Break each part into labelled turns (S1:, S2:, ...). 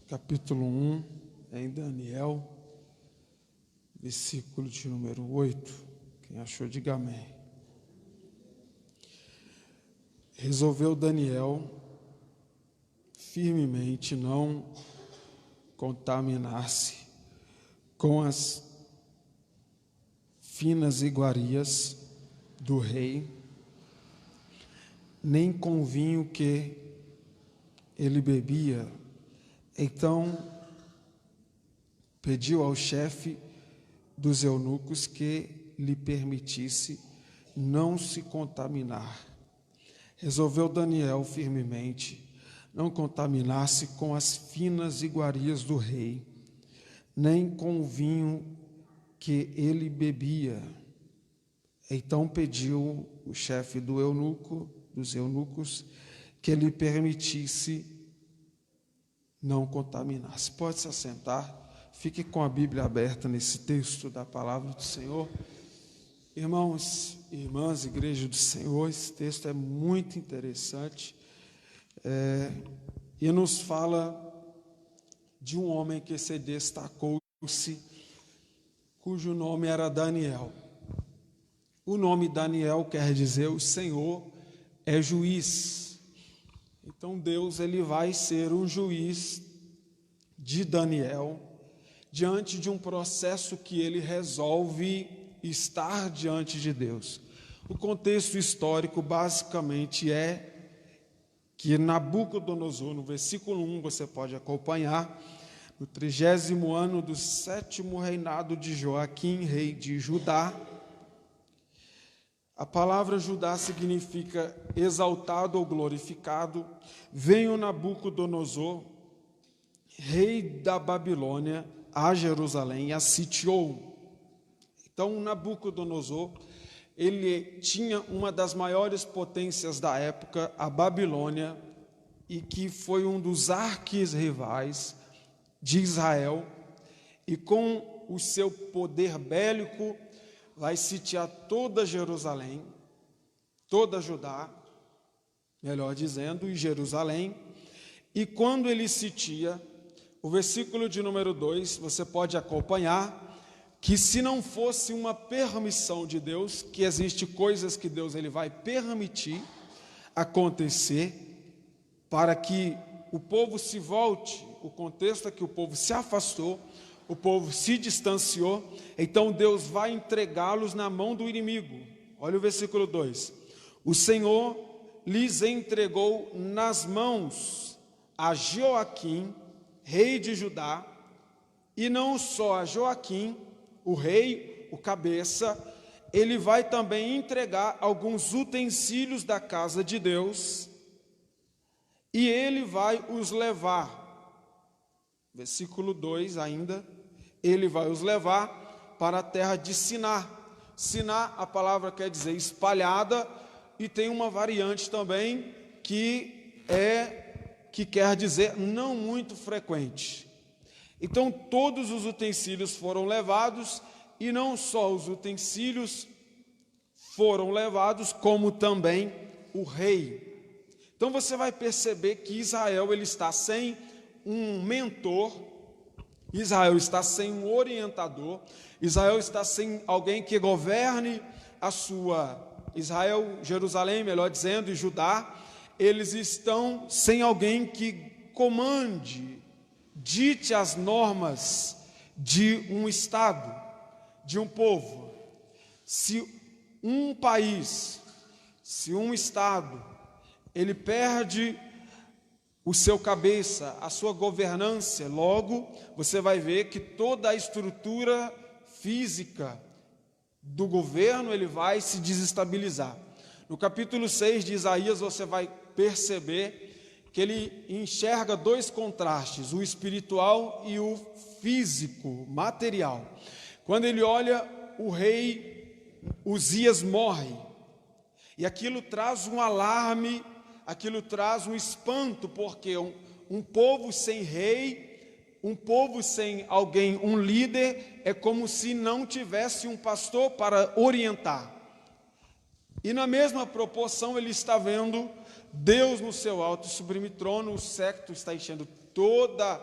S1: capítulo 1, em Daniel, versículo de número 8. Quem achou, diga amém. Resolveu Daniel firmemente não contaminar-se com as finas iguarias do rei, nem com o vinho que ele bebia. Então pediu ao chefe dos eunucos que lhe permitisse não se contaminar. Resolveu Daniel firmemente não contaminar-se com as finas iguarias do rei, nem com o vinho que ele bebia. Então pediu o chefe dos eunucos, que lhe permitisse não contaminar-se. Pode se assentar, fique com a Bíblia aberta nesse texto da palavra do Senhor. Irmãos e irmãs, igreja do Senhor, esse texto é muito interessante e nos fala de um homem que se destacou-se, cujo nome era Daniel. O nome Daniel quer dizer o Senhor é juiz. Então Deus ele vai ser o juiz de Daniel diante de um processo que ele resolve estar diante de Deus. O contexto histórico basicamente é que Nabucodonosor, no versículo 1, você pode acompanhar, no 30º ano do 7º reinado de Joaquim, rei de Judá. A palavra Judá significa exaltado ou glorificado. Veio Nabucodonosor, rei da Babilônia, a Jerusalém e a sitiou. Então, Nabucodonosor, ele tinha uma das maiores potências da época, a Babilônia, e que foi um dos arquirrivais de Israel, e com o seu poder bélico, vai sitiar toda Jerusalém, toda Judá, melhor dizendo, e Jerusalém. E quando ele sitia, o versículo de número 2, você pode acompanhar, que se não fosse uma permissão de Deus, que existe coisas que Deus ele vai permitir acontecer, para que o povo se volte, o contexto é que o povo se afastou, o povo se distanciou, então Deus vai entregá-los na mão do inimigo. Olha o versículo 2. O Senhor lhes entregou nas mãos a Joaquim, rei de Judá, e não só a Joaquim, o rei, o cabeça, ele vai também entregar alguns utensílios da casa de Deus, e ele vai os levar. Versículo 2 ainda, ele vai os levar para a terra de Siná. Siná, a palavra quer dizer espalhada, e tem uma variante também que quer dizer não muito frequente. Então todos os utensílios foram levados, e não só os utensílios foram levados, como também o rei. Então você vai perceber que Israel ele está sem um mentor, Israel está sem um orientador, Israel está sem alguém que governe a sua Israel, Jerusalém, melhor dizendo, e Judá. Eles estão sem alguém que comande, dite as normas de um estado, de um povo. Se um país, se um estado, ele perde o seu cabeça, a sua governança, logo você vai ver que toda a estrutura física do governo ele vai se desestabilizar. No capítulo 6 de Isaías você vai perceber que ele enxerga dois contrastes, o espiritual e o físico, material. Quando ele olha, o rei Uzias morre, e aquilo traz um alarme, aquilo traz um espanto, porque um povo sem rei, um povo sem alguém, um líder, é como se não tivesse um pastor para orientar. E na mesma proporção ele está vendo Deus no seu alto e sublime trono, o séquito está enchendo toda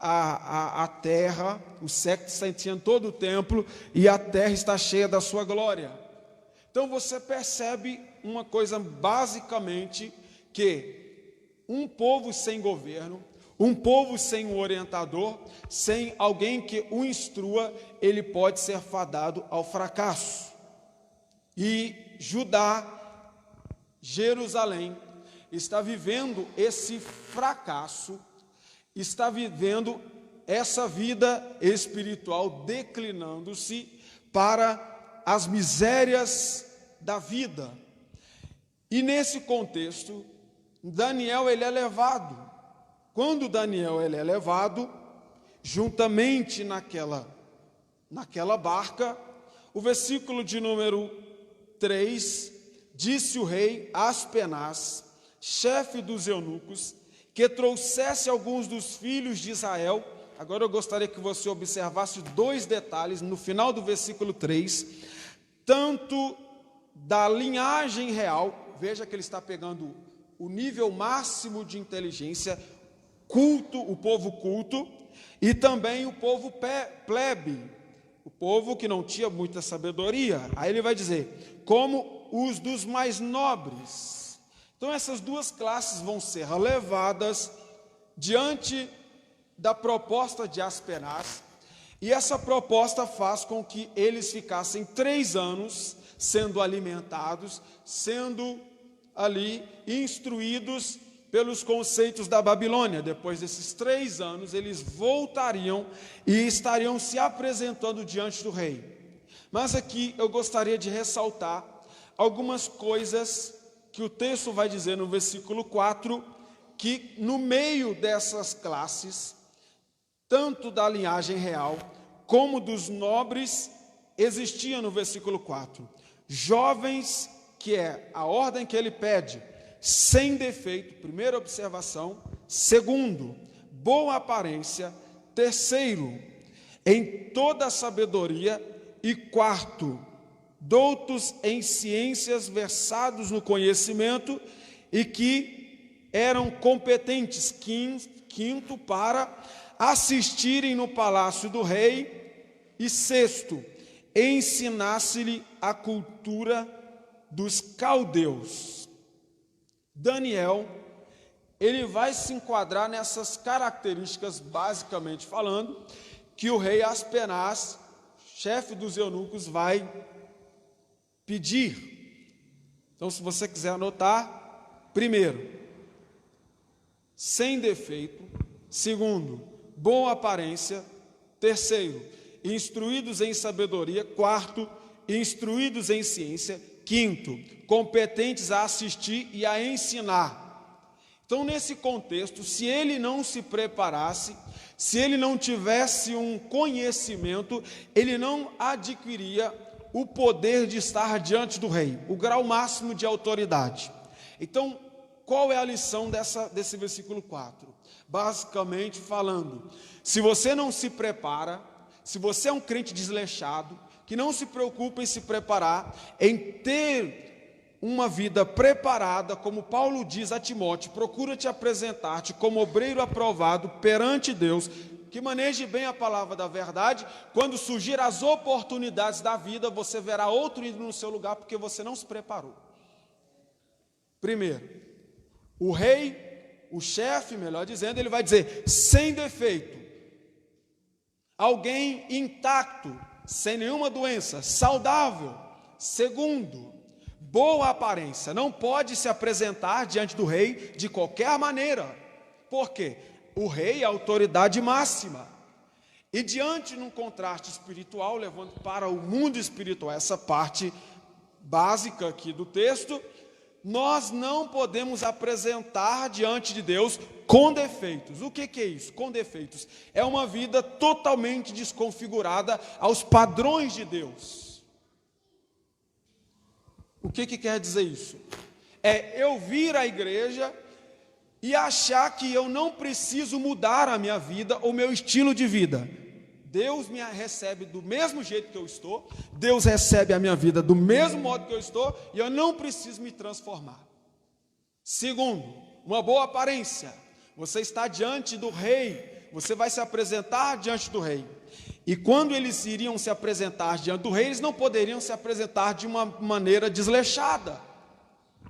S1: a terra, o século está enchendo todo o templo, e a terra está cheia da sua glória. Então você percebe uma coisa basicamente, que um povo sem governo, um povo sem um orientador, sem alguém que o instrua, ele pode ser fadado ao fracasso. E Judá, Jerusalém, está vivendo esse fracasso, está vivendo essa vida espiritual declinando-se para as misérias da vida. E nesse contexto, Daniel ele é levado. Quando Daniel ele é levado, juntamente naquela barca, o versículo de número 3, disse o rei Aspenaz, chefe dos eunucos, que trouxesse alguns dos filhos de Israel. Agora eu gostaria que você observasse 2 detalhes no final do versículo 3, tanto da linhagem real, veja que ele está pegando o nível máximo de inteligência, culto, o povo culto, e também o povo plebe, o povo que não tinha muita sabedoria. Aí ele vai dizer, como os dos mais nobres. Então essas 2 classes vão ser levadas diante da proposta de Aspenaz, e essa proposta faz com que eles ficassem 3 anos sendo alimentados, sendo ali instruídos pelos conceitos da Babilônia. Depois desses 3 anos, eles voltariam e estariam se apresentando diante do rei. Mas aqui eu gostaria de ressaltar algumas coisas que o texto vai dizer no versículo 4, que no meio dessas classes, tanto da linhagem real, como dos nobres, existia no versículo 4, jovens, que é a ordem que ele pede, sem defeito, primeira observação. Segundo, boa aparência. Terceiro, em toda a sabedoria. E quarto, doutos em ciências, versados no conhecimento, e que eram competentes. Quinto, para assistirem no palácio do rei. E sexto, ensinasse-lhe a cultura dos caldeus. Daniel, ele vai se enquadrar nessas características, basicamente falando, que o rei Aspenaz, chefe dos eunucos, vai pedir. Então, se você quiser anotar, primeiro, sem defeito. Segundo, boa aparência. Terceiro, instruídos em sabedoria. Quarto, instruídos em ciência. Quinto, competentes a assistir e a ensinar. Então, nesse contexto, se ele não se preparasse, se ele não tivesse um conhecimento, ele não adquiria o poder de estar diante do rei, o grau máximo de autoridade. Então, qual é a lição desse versículo 4? Basicamente falando, se você não se prepara, se você é um crente desleixado, que não se preocupa em se preparar, em ter uma vida preparada, como Paulo diz a Timóteo, procura te apresentar-te como obreiro aprovado perante Deus, que maneje bem a palavra da verdade. Quando surgir as oportunidades da vida, você verá outro indo no seu lugar, porque você não se preparou. Primeiro, o rei, o chefe, melhor dizendo, ele vai dizer, sem defeito, alguém intacto, sem nenhuma doença, saudável. Segundo, boa aparência, não pode se apresentar diante do rei de qualquer maneira. Por quê? O rei é a autoridade máxima. E diante de um contraste espiritual, levando para o mundo espiritual, essa parte básica aqui do texto, nós não podemos apresentar diante de Deus com defeitos. O que é isso? Com defeitos. É uma vida totalmente desconfigurada aos padrões de Deus. O que quer dizer isso? É eu vir à igreja e achar que eu não preciso mudar a minha vida, o meu estilo de vida. Deus me recebe do mesmo jeito que eu estou, Deus recebe a minha vida do mesmo modo que eu estou, e eu não preciso me transformar. Segundo, uma boa aparência. Você está diante do rei, você vai se apresentar diante do rei. E quando eles iriam se apresentar diante do rei, eles não poderiam se apresentar de uma maneira desleixada.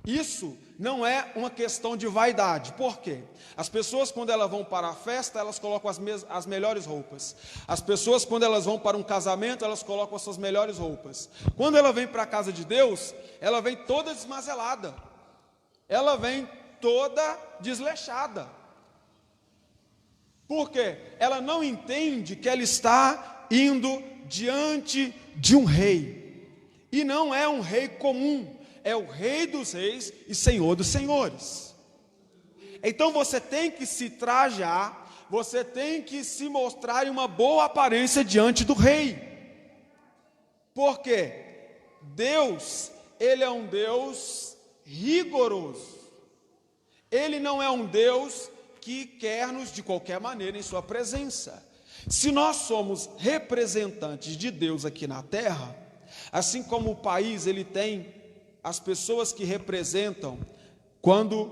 S1: Isso não é uma questão de vaidade. Por quê? As pessoas, quando elas vão para a festa, elas colocam as melhores roupas. As pessoas, quando elas vão para um casamento, elas colocam as suas melhores roupas. Quando ela vem para a casa de Deus, ela vem toda desmazelada. Ela vem toda desleixada. Por quê? Ela não entende que ela está indo diante de um rei. E não é um rei comum. É o Rei dos Reis e Senhor dos Senhores. Então você tem que se trajar, você tem que se mostrar em uma boa aparência diante do Rei. Por quê? Deus, Ele é um Deus rigoroso. Ele não é um Deus que quer nos de qualquer maneira em sua presença. Se nós somos representantes de Deus aqui na terra, assim como o país ele tem as pessoas que representam, quando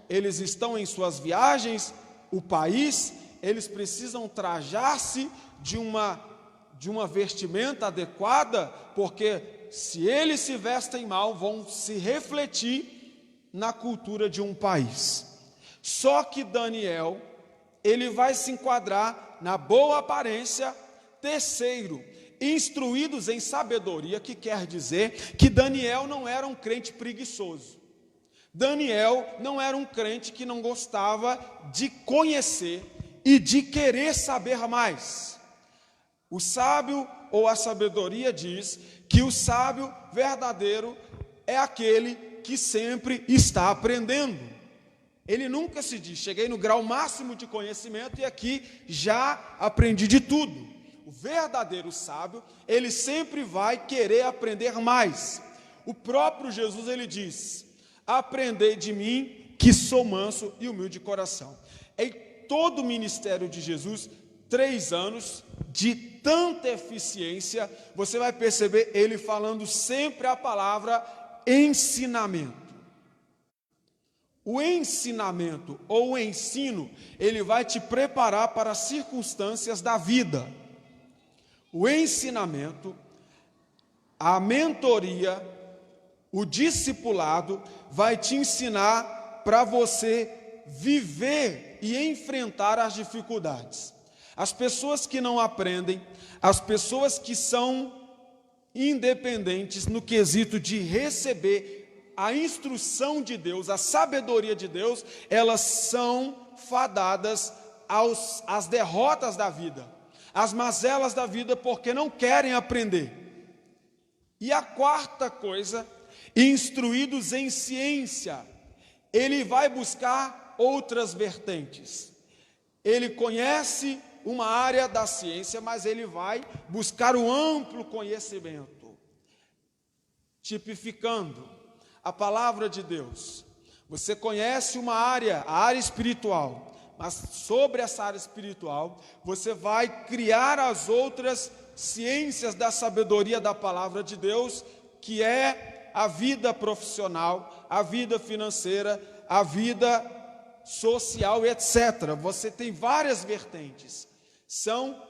S1: eles estão em suas viagens, o país, eles precisam trajar-se de uma vestimenta adequada, porque se eles se vestem mal, vão se refletir na cultura de um país. Só que Daniel, ele vai se enquadrar na boa aparência. Terceiro, instruídos em sabedoria, que quer dizer que Daniel não era um crente preguiçoso. Daniel não era um crente que não gostava de conhecer e de querer saber mais. O sábio ou a sabedoria diz que o sábio verdadeiro é aquele que sempre está aprendendo. Ele nunca se diz, cheguei no grau máximo de conhecimento e aqui já aprendi de tudo. O verdadeiro sábio, ele sempre vai querer aprender mais. O próprio Jesus, ele diz, aprendei de mim, que sou manso e humilde de coração. Em todo o ministério de Jesus, 3 anos de tanta eficiência, você vai perceber ele falando sempre a palavra ensinamento. O ensinamento ou o ensino, ele vai te preparar para as circunstâncias da vida. O ensinamento, a mentoria, o discipulado vai te ensinar para você viver e enfrentar as dificuldades. As pessoas que não aprendem, as pessoas que são independentes no quesito de receber a instrução de Deus, a sabedoria de Deus, elas são fadadas às derrotas da vida, as mazelas da vida, porque não querem aprender. E a quarta coisa, instruídos em ciência, ele vai buscar outras vertentes. Ele conhece uma área da ciência, mas ele vai buscar o amplo conhecimento. Tipificando a palavra de Deus, você conhece uma área, a área espiritual, mas sobre essa área espiritual, você vai criar as outras ciências da sabedoria da palavra de Deus, que é a vida profissional, a vida financeira, a vida social, etc. Você tem várias vertentes, são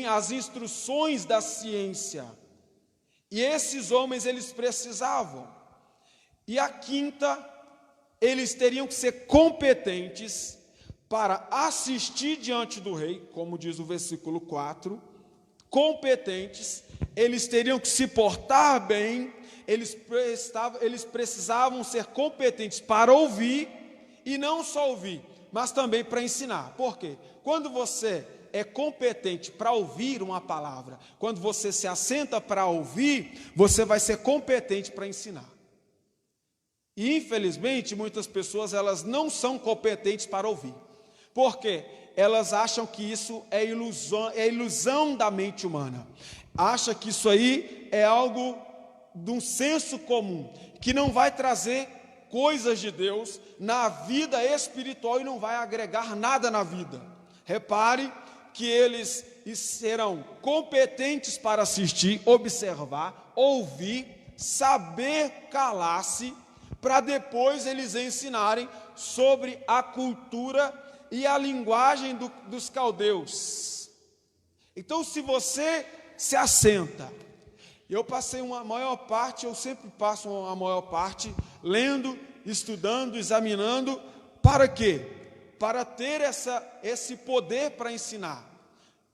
S1: as instruções da ciência, e esses homens eles precisavam. E a quinta, eles teriam que ser competentes para assistir diante do rei, como diz o versículo 4, competentes, eles teriam que se portar bem, eles precisavam ser competentes para ouvir, e não só ouvir, mas também para ensinar. Por quê? Quando você é competente para ouvir uma palavra, quando você se assenta para ouvir, você vai ser competente para ensinar. E infelizmente muitas pessoas elas não são competentes para ouvir. Por quê? Elas acham que isso é ilusão da mente humana. Acha que isso aí é algo de um senso comum, que não vai trazer coisas de Deus na vida espiritual e não vai agregar nada na vida. Repare que eles serão competentes para assistir, observar, ouvir, saber calar-se, para depois eles ensinarem sobre a cultura e a linguagem dos caldeus. Então, se você se assenta, eu passei uma maior parte, eu sempre passo a maior parte, lendo, estudando, examinando, para quê? Para ter esse poder para ensinar.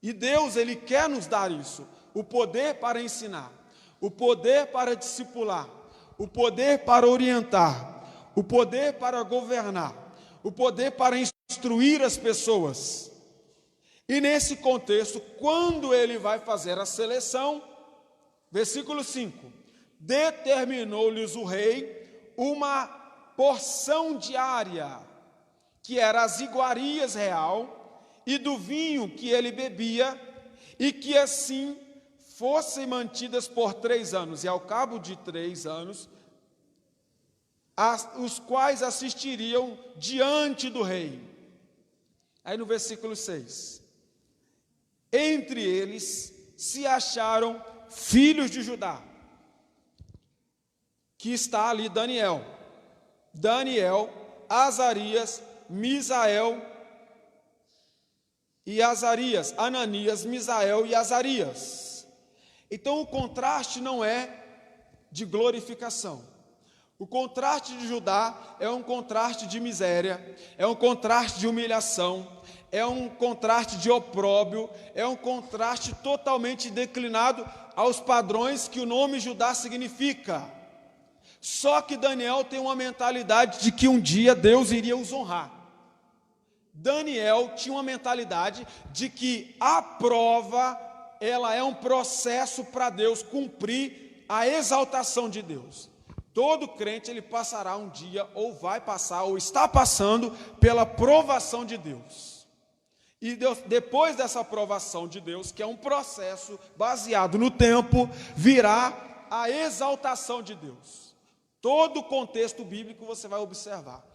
S1: E Deus, Ele quer nos dar isso, o poder para ensinar, o poder para discipular, o poder para orientar, o poder para governar, o poder para instruir as pessoas. E nesse contexto, quando Ele vai fazer a seleção, versículo 5, determinou-lhes o rei uma porção diária, que era as iguarias real, e do vinho que ele bebia, e que assim fossem mantidas por 3 anos, e ao cabo de 3 anos, os quais assistiriam diante do rei. Aí no versículo 6, entre eles se acharam filhos de Judá, que está ali Daniel, Azarias, Misael e Azarias, Ananias, Misael e Azarias. Então o contraste não é de glorificação. O contraste de Judá é um contraste de miséria, é um contraste de humilhação, é um contraste de opróbrio, é um contraste totalmente declinado aos padrões que o nome Judá significa. Só que Daniel tem uma mentalidade de que um dia Deus iria os honrar. Daniel tinha uma mentalidade de que a prova, ela é um processo para Deus cumprir a exaltação de Deus. Todo crente, ele passará um dia, ou vai passar, ou está passando pela provação de Deus. E Deus, depois dessa provação de Deus, que é um processo baseado no tempo, virá a exaltação de Deus. Todo o contexto bíblico você vai observar,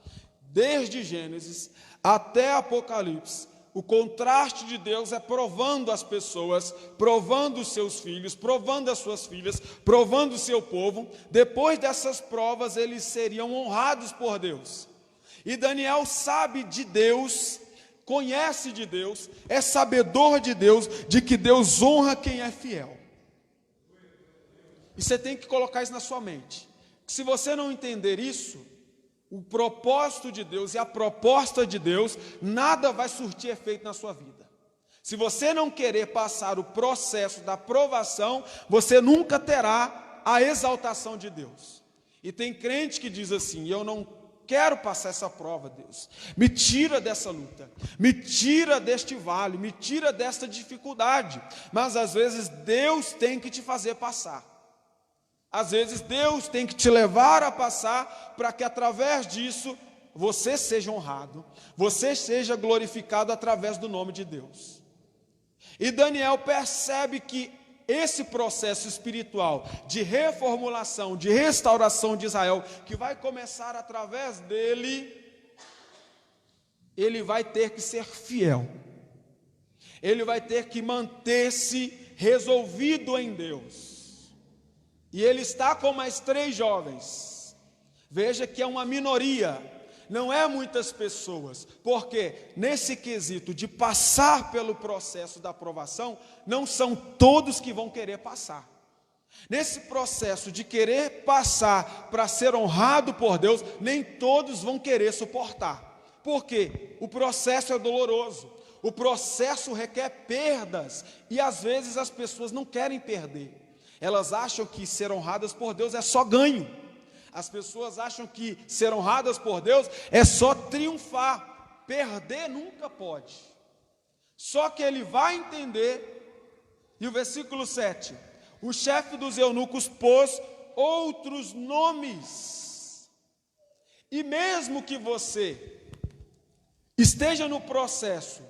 S1: desde Gênesis até Apocalipse, o contraste de Deus é provando as pessoas, provando os seus filhos, provando as suas filhas, provando o seu povo. Depois dessas provas, eles seriam honrados por Deus. E Daniel sabe de Deus, conhece de Deus, é sabedor de Deus, de que Deus honra quem é fiel. E você tem que colocar isso na sua mente. Se você não entender isso, o propósito de Deus e a proposta de Deus, nada vai surtir efeito na sua vida. Se você não querer passar o processo da provação, você nunca terá a exaltação de Deus. E tem crente que diz assim: eu não quero passar essa prova, Deus. Me tira dessa luta, me tira deste vale, me tira desta dificuldade. Mas às vezes Deus tem que te fazer passar. Às vezes Deus tem que te levar a passar para que através disso você seja honrado, você seja glorificado através do nome de Deus. E Daniel percebe que esse processo espiritual de reformulação, de restauração de Israel, que vai começar através dele, ele vai ter que ser fiel, ele vai ter que manter-se resolvido em Deus. E ele está com mais 3 jovens. Veja que é uma minoria, não é muitas pessoas, porque nesse quesito de passar pelo processo da aprovação, não são todos que vão querer passar. Nesse processo de querer passar para ser honrado por Deus, nem todos vão querer suportar. Por quê? O processo é doloroso, o processo requer perdas, e às vezes as pessoas não querem perder. Elas acham que ser honradas por Deus é só ganho. As pessoas acham que ser honradas por Deus é só triunfar. Perder nunca pode. Só que ele vai entender, e o versículo 7, o chefe dos eunucos pôs outros nomes. E mesmo que você esteja no processo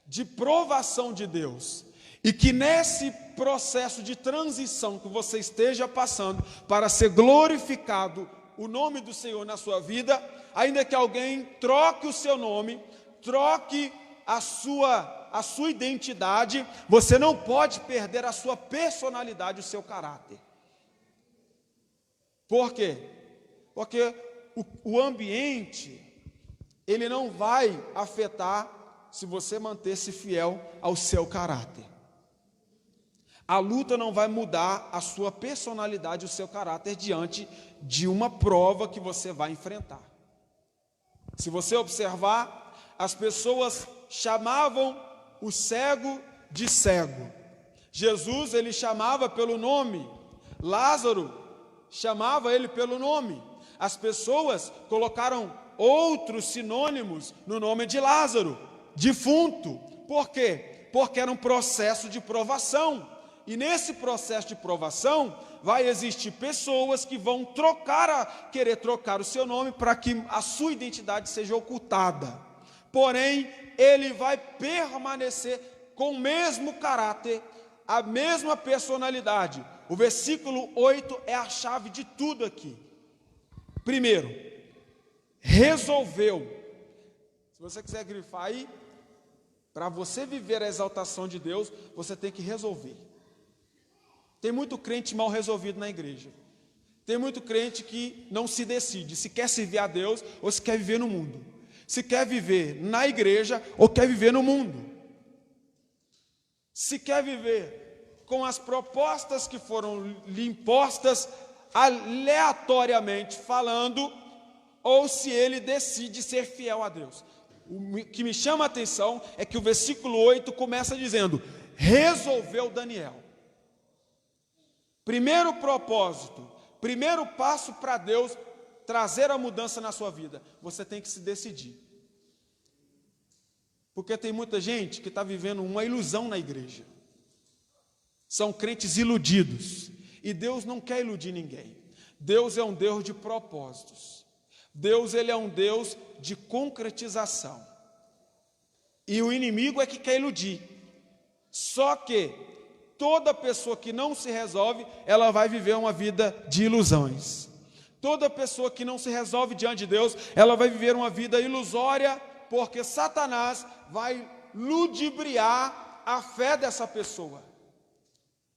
S1: de provação de Deus, e que nesse processo de transição que você esteja passando para ser glorificado o nome do Senhor na sua vida, ainda que alguém troque o seu nome, troque a sua identidade, você não pode perder a sua personalidade, o seu caráter. Por quê? Porque o ambiente, ele não vai afetar se você manter-se fiel ao seu caráter. A luta não vai mudar a sua personalidade, o seu caráter diante de uma prova que você vai enfrentar. Se você observar, as pessoas chamavam o cego de cego. Jesus, ele chamava pelo nome. Lázaro chamava ele pelo nome. As pessoas colocaram outros sinônimos no nome de Lázaro, defunto. Por quê? Porque era um processo de provação. E nesse processo de provação, vai existir pessoas que vão querer trocar o seu nome para que a sua identidade seja ocultada. Porém, ele vai permanecer com o mesmo caráter, a mesma personalidade. O versículo 8 é a chave de tudo aqui. Primeiro, resolveu. Se você quiser grifar aí, para você viver a exaltação de Deus, você tem que resolver. Tem muito crente mal resolvido na igreja. Tem muito crente que não se decide se quer servir a Deus ou se quer viver no mundo. Se quer viver na igreja ou quer viver no mundo. Se quer viver com as propostas que foram lhe impostas aleatoriamente falando, ou se ele decide ser fiel a Deus. O que me chama a atenção é que o versículo 8 começa dizendo: resolveu Daniel. Primeiro propósito, primeiro passo para Deus trazer a mudança na sua vida, você tem que se decidir. Porque tem muita gente que está vivendo uma ilusão na igreja. São crentes iludidos. E Deus não quer iludir ninguém. Deus é um Deus de propósitos. Deus, ele é um Deus de concretização. E o inimigo é que quer iludir. Só que toda pessoa que não se resolve, ela vai viver uma vida de ilusões. Toda pessoa que não se resolve diante de Deus, ela vai viver uma vida ilusória, porque Satanás vai ludibriar a fé dessa pessoa.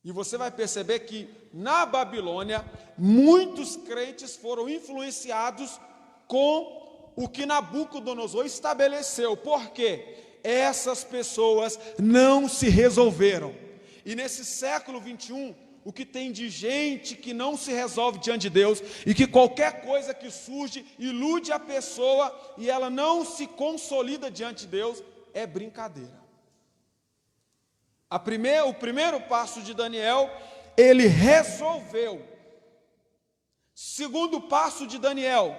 S1: E você vai perceber que na Babilônia, muitos crentes foram influenciados com o que Nabucodonosor estabeleceu. Por quê? Essas pessoas não se resolveram. E nesse século 21, o que tem de gente que não se resolve diante de Deus, e que qualquer coisa que surge ilude a pessoa, e ela não se consolida diante de Deus, é brincadeira. O primeiro passo de Daniel, ele resolveu. Segundo passo de Daniel,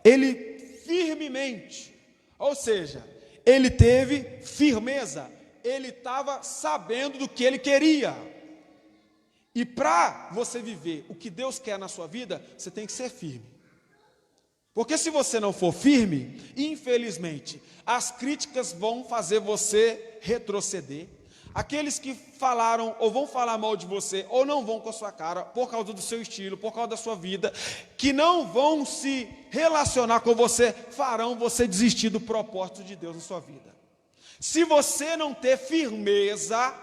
S1: ele firmemente, ou seja, ele teve firmeza, ele estava sabendo do que ele queria. E para você viver o que Deus quer na sua vida, você tem que ser firme. Porque se você não for firme, infelizmente, as críticas vão fazer você retroceder. Aqueles que falaram ou vão falar mal de você, ou não vão com a sua cara, por causa do seu estilo, por causa da sua vida, que não vão se relacionar com você, farão você desistir do propósito de Deus na sua vida. Se você não ter firmeza,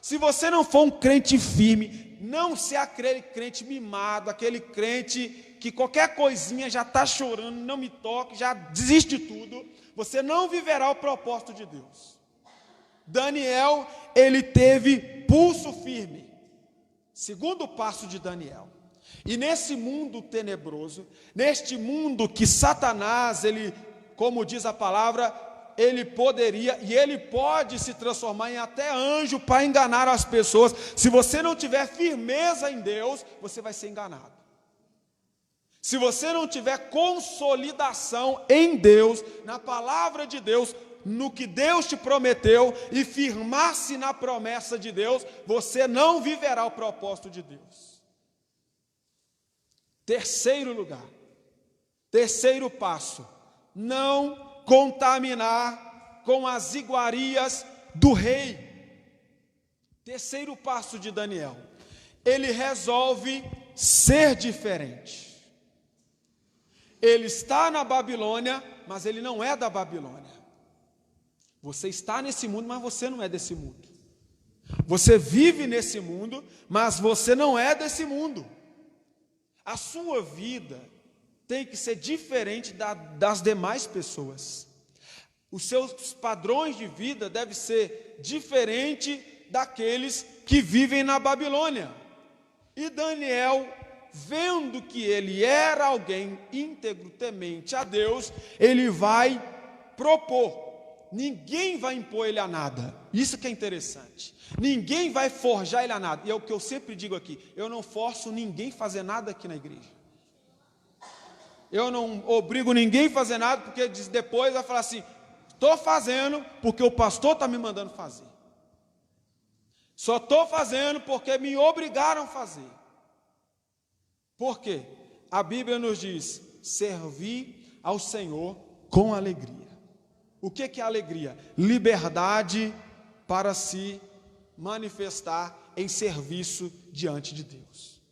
S1: se você não for um crente firme, não ser aquele crente mimado, aquele crente que qualquer coisinha já está chorando, não me toque, já desiste de tudo, você não viverá o propósito de Deus. Daniel, ele teve pulso firme. Segundo passo de Daniel. E nesse mundo tenebroso, neste mundo que Satanás, ele, como diz a palavra, ele poderia e ele pode se transformar em até anjo para enganar as pessoas. Se você não tiver firmeza em Deus, você vai ser enganado. Se você não tiver consolidação em Deus, na palavra de Deus, no que Deus te prometeu e firmar-se na promessa de Deus, você não viverá o propósito de Deus. Terceiro lugar, terceiro passo, não contaminar com as iguarias do rei. Terceiro passo de Daniel, ele resolve ser diferente. Ele está na Babilônia, mas ele não é da Babilônia. Você está nesse mundo, mas você não é desse mundo. Você vive nesse mundo, mas você não é desse mundo. A sua vida tem que ser diferente das demais pessoas. Os seus padrões de vida devem ser diferentes daqueles que vivem na Babilônia. E Daniel, vendo que ele era alguém íntegro, temente a Deus, ele vai propor. Ninguém vai impor ele a nada. Isso que é interessante. Ninguém vai forjar ele a nada. E é o que eu sempre digo aqui: eu não forço ninguém a fazer nada aqui na igreja. Eu não obrigo ninguém a fazer nada, porque depois vai falar assim: estou fazendo porque o pastor está me mandando fazer. Só estou fazendo porque me obrigaram a fazer. Por quê? A Bíblia nos diz: servir ao Senhor com alegria. O que é alegria? Liberdade para se manifestar em serviço diante de Deus.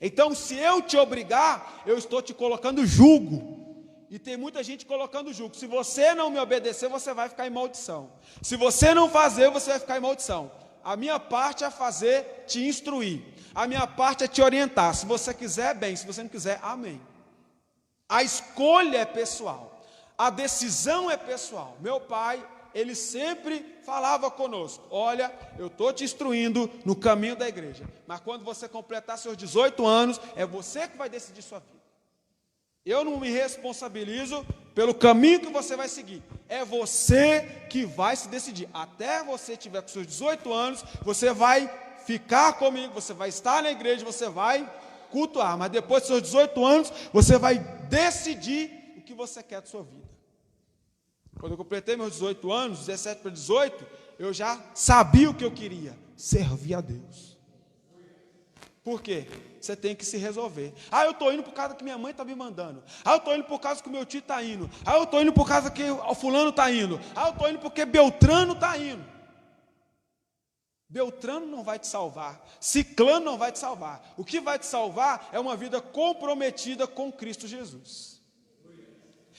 S1: Então, se eu te obrigar, eu estou te colocando jugo. E tem muita gente colocando jugo. Se você não me obedecer, você vai ficar em maldição. Se você não fazer, você vai ficar em maldição. A minha parte é fazer, te instruir. A minha parte é te orientar. Se você quiser, bem. Se você não quiser, amém. A escolha é pessoal. A decisão é pessoal. Meu pai, ele sempre falava conosco: olha, eu estou te instruindo no caminho da igreja, mas quando você completar seus 18 anos, é você que vai decidir sua vida. Eu não me responsabilizo pelo caminho que você vai seguir. É você que vai se decidir. Até você tiver com seus 18 anos, você vai ficar comigo, você vai estar na igreja, você vai cultuar. Mas depois dos seus 18 anos, você vai decidir o que você quer da sua vida. Quando eu completei meus 18 anos, 17 para 18, eu já sabia o que eu queria: servir a Deus. Por quê? Você tem que se resolver. Eu estou indo por causa que minha mãe está me mandando. Eu estou indo por causa que o meu tio está indo. Eu estou indo por causa que o fulano está indo. Eu estou indo porque Beltrano está indo. Beltrano não vai te salvar. Ciclano não vai te salvar. O que vai te salvar é uma vida comprometida com Cristo Jesus.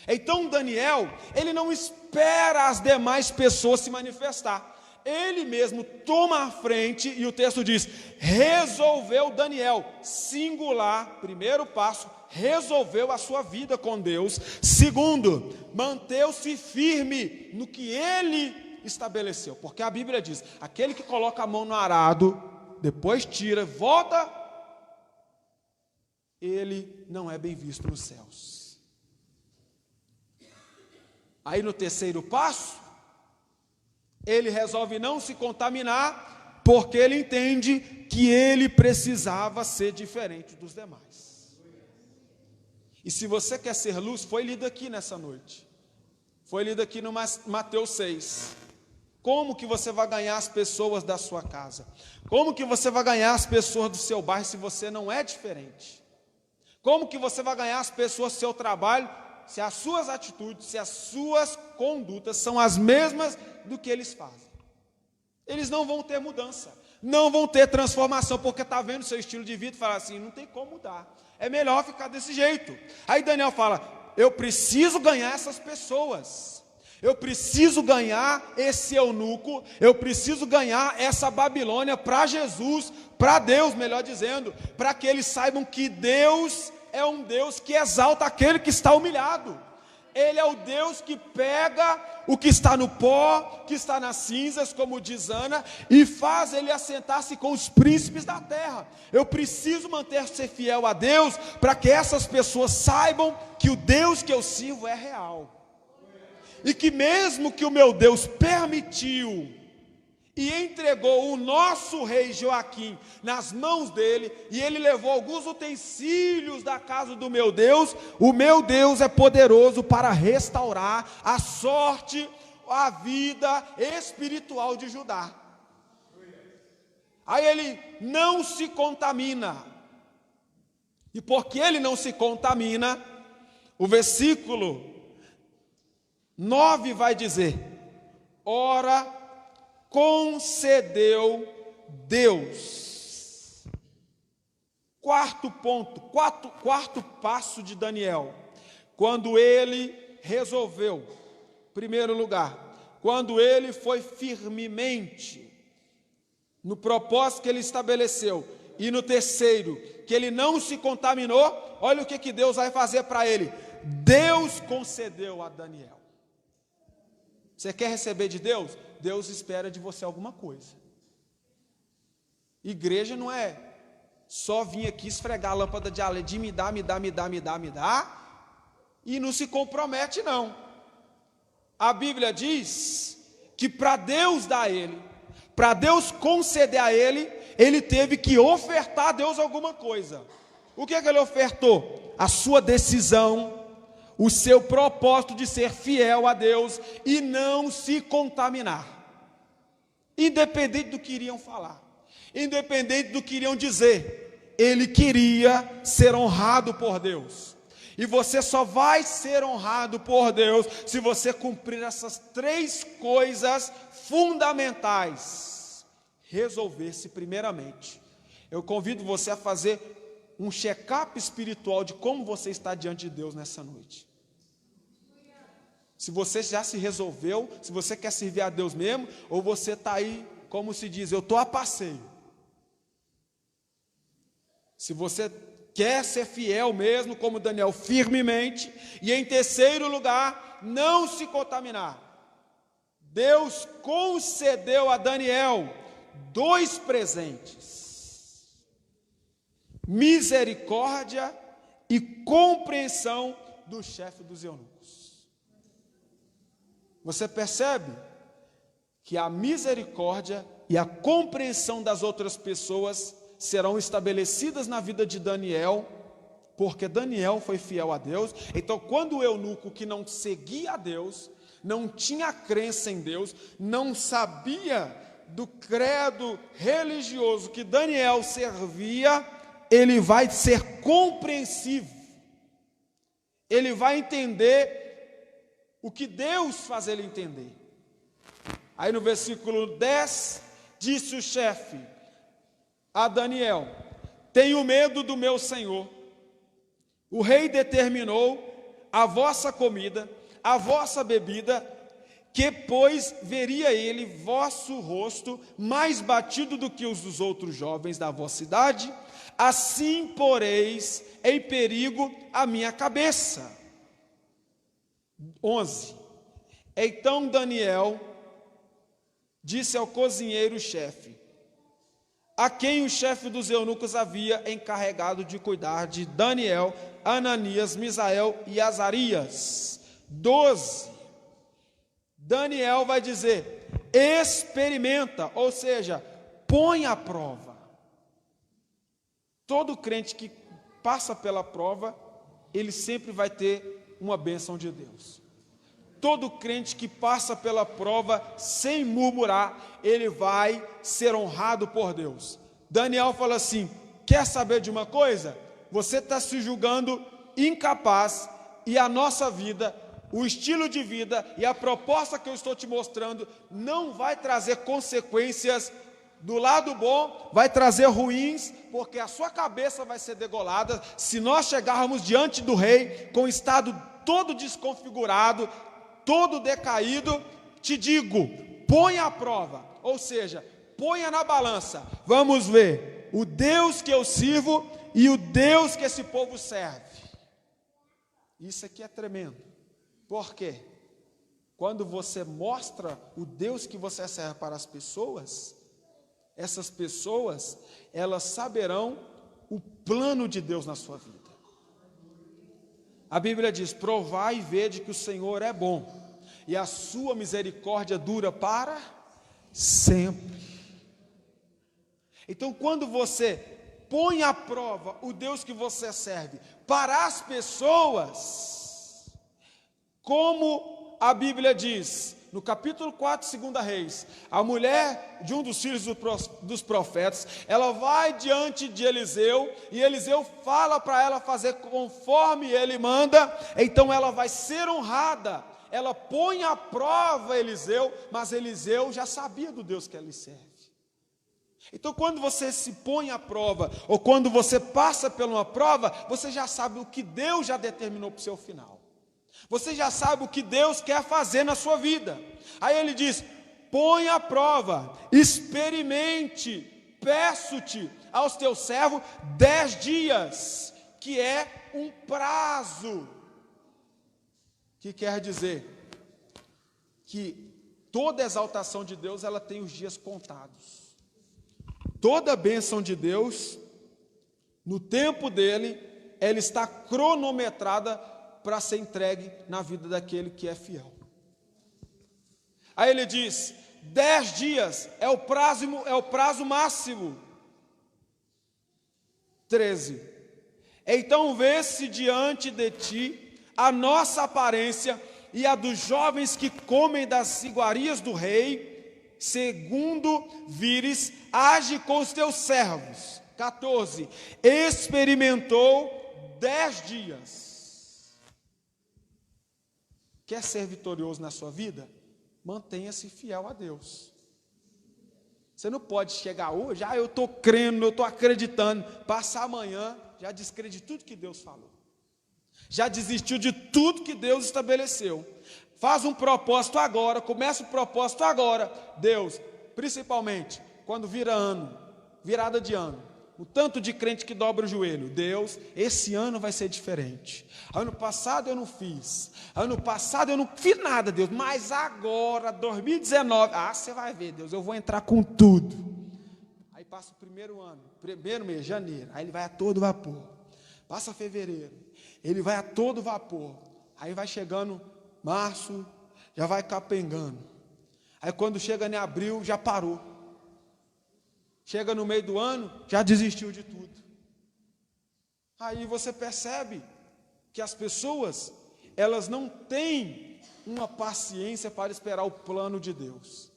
S1: Então Daniel, ele não espera as demais pessoas se manifestar. Ele mesmo toma a frente e o texto diz: resolveu Daniel, singular, primeiro passo, resolveu a sua vida com Deus. Segundo, manteve-se firme no que ele estabeleceu, porque a Bíblia diz: aquele que coloca a mão no arado, depois tira, volta, ele não é bem visto nos céus. Aí no terceiro passo, ele resolve não se contaminar, porque ele entende que ele precisava ser diferente dos demais. E se você quer ser luz, foi lido aqui nessa noite. Foi lido aqui no Mateus 6. Como que você vai ganhar as pessoas da sua casa? Como que você vai ganhar as pessoas do seu bairro se você não é diferente? Como que você vai ganhar as pessoas do seu trabalho se as suas atitudes, se as suas condutas são as mesmas do que eles fazem? Eles não vão ter mudança, não vão ter transformação, porque está vendo o seu estilo de vida e fala assim: não tem como mudar, é melhor ficar desse jeito. Aí Daniel fala: eu preciso ganhar essas pessoas, eu preciso ganhar esse eunuco, eu preciso ganhar essa Babilônia para Jesus, para Deus, melhor dizendo, para que eles saibam que Deus é um Deus que exalta aquele que está humilhado. Ele é o Deus que pega o que está no pó, que está nas cinzas, como diz Ana, e faz ele assentar-se com os príncipes da terra. Eu preciso manter-se fiel a Deus, para que essas pessoas saibam que o Deus que eu sirvo é real. E que mesmo que o meu Deus permitiu e entregou o nosso rei Joaquim nas mãos dele, e ele levou alguns utensílios da casa do meu Deus, o meu Deus é poderoso para restaurar a sorte, a vida espiritual de Judá. Aí ele não se contamina, e porque ele não se contamina, o versículo 9 vai dizer: ora, concedeu Deus. Quarto ponto, quarto passo de Daniel, quando ele resolveu, primeiro lugar, quando ele foi firmemente no propósito que ele estabeleceu, e no terceiro, que ele não se contaminou, olha o que Deus vai fazer para ele. Deus concedeu a Daniel. Você quer receber de Deus? Deus espera de você alguma coisa. Igreja não é só vir aqui esfregar a lâmpada de Aledim, me dá, e não se compromete não. A Bíblia diz que para Deus dar a ele, para Deus conceder a ele, ele teve que ofertar a Deus alguma coisa. O que é que ele ofertou? A sua decisão, o seu propósito de ser fiel a Deus e não se contaminar. Independente do que iriam falar, independente do que iriam dizer, ele queria ser honrado por Deus. E você só vai ser honrado por Deus se você cumprir essas 3 coisas fundamentais. Resolver-se primeiramente. Eu convido você a fazer um check-up espiritual de como você está diante de Deus nessa noite. Se você já se resolveu, se você quer servir a Deus mesmo, ou você está aí, como se diz, eu estou a passeio. Se você quer ser fiel mesmo, como Daniel, firmemente. E em terceiro lugar, não se contaminar. Deus concedeu a Daniel 2 presentes: misericórdia e compreensão do chefe dos eunucos. Você percebe que a misericórdia e a compreensão das outras pessoas serão estabelecidas na vida de Daniel, porque Daniel foi fiel a Deus. Então, quando o eunuco que não seguia a Deus, não tinha crença em Deus, não sabia do credo religioso que Daniel servia, ele vai ser compreensivo, ele vai entender o que Deus faz ele entender. Aí no versículo 10, disse o chefe a Daniel: tenho medo do meu senhor. O rei determinou a vossa comida, a vossa bebida, que pois veria ele vosso rosto mais batido do que os dos outros jovens da vossa idade, assim poreis em perigo a minha cabeça. 11. Então Daniel disse ao cozinheiro-chefe, a quem o chefe dos eunucos havia encarregado de cuidar de Daniel, Ananias, Misael e Azarias. 12. Daniel vai dizer, experimenta, ou seja, põe à prova. Todo crente que passa pela prova, ele sempre vai ter uma bênção de Deus. Todo crente que passa pela prova sem murmurar, ele vai ser honrado por Deus. Daniel fala assim, quer saber de uma coisa? Você está se julgando incapaz, e a nossa vida, o estilo de vida e a proposta que eu estou te mostrando não vai trazer consequências do lado bom, vai trazer ruins, porque a sua cabeça vai ser degolada se nós chegarmos diante do rei com o estado todo desconfigurado, todo decaído. Te digo, ponha à prova, ou seja, ponha na balança, vamos ver o Deus que eu sirvo e o Deus que esse povo serve. Isso aqui é tremendo. Por quê? Quando você mostra o Deus que você serve para as pessoas, essas pessoas, elas saberão o plano de Deus na sua vida. A Bíblia diz, provai e vede que o Senhor é bom, e a sua misericórdia dura para sempre. Então, quando você põe à prova o Deus que você serve para as pessoas, como a Bíblia diz, no capítulo 4, 2 Reis, a mulher de um dos filhos dos profetas, ela vai diante de Eliseu, e Eliseu fala para ela fazer conforme ele manda, então ela vai ser honrada. Ela põe à prova Eliseu, mas Eliseu já sabia do Deus que ela serve. Então, quando você se põe à prova, ou quando você passa por uma prova, você já sabe o que Deus já determinou para o seu final. Você já sabe o que Deus quer fazer na sua vida. Aí ele diz, põe à prova, experimente, peço-te aos teus servos 10 dias, que é um prazo. Que quer dizer que toda exaltação de Deus, ela tem os dias contados. Toda bênção de Deus, no tempo dele, ela está cronometrada para ser entregue na vida daquele que é fiel. Aí ele diz, 10 dias é o prazo máximo. 13. Então vê-se diante de ti a nossa aparência e a dos jovens que comem das iguarias do rei, segundo vires, age com os teus servos. 14. Experimentou 10 dias. Quer ser vitorioso na sua vida? Mantenha-se fiel a Deus. Você não pode chegar hoje, eu estou crendo, eu estou acreditando, passar amanhã, já descreditou tudo que Deus falou. Já desistiu de tudo que Deus estabeleceu. Faz um propósito agora, começa o propósito agora. Deus, principalmente, quando vira ano, virada de ano, o tanto de crente que dobra o joelho, Deus, esse ano vai ser diferente. Ano passado eu não fiz, ano passado eu não fiz nada, Deus, mas agora, 2019, você vai ver, Deus, eu vou entrar com tudo. Aí passa o primeiro ano, primeiro mês, janeiro, aí ele vai a todo vapor. Passa fevereiro, ele vai a todo vapor. Aí vai chegando março, já vai capengando. Aí quando chega em abril, já parou. Chega no meio do ano, já desistiu de tudo. Aí você percebe que as pessoas, elas não têm uma paciência para esperar o plano de Deus.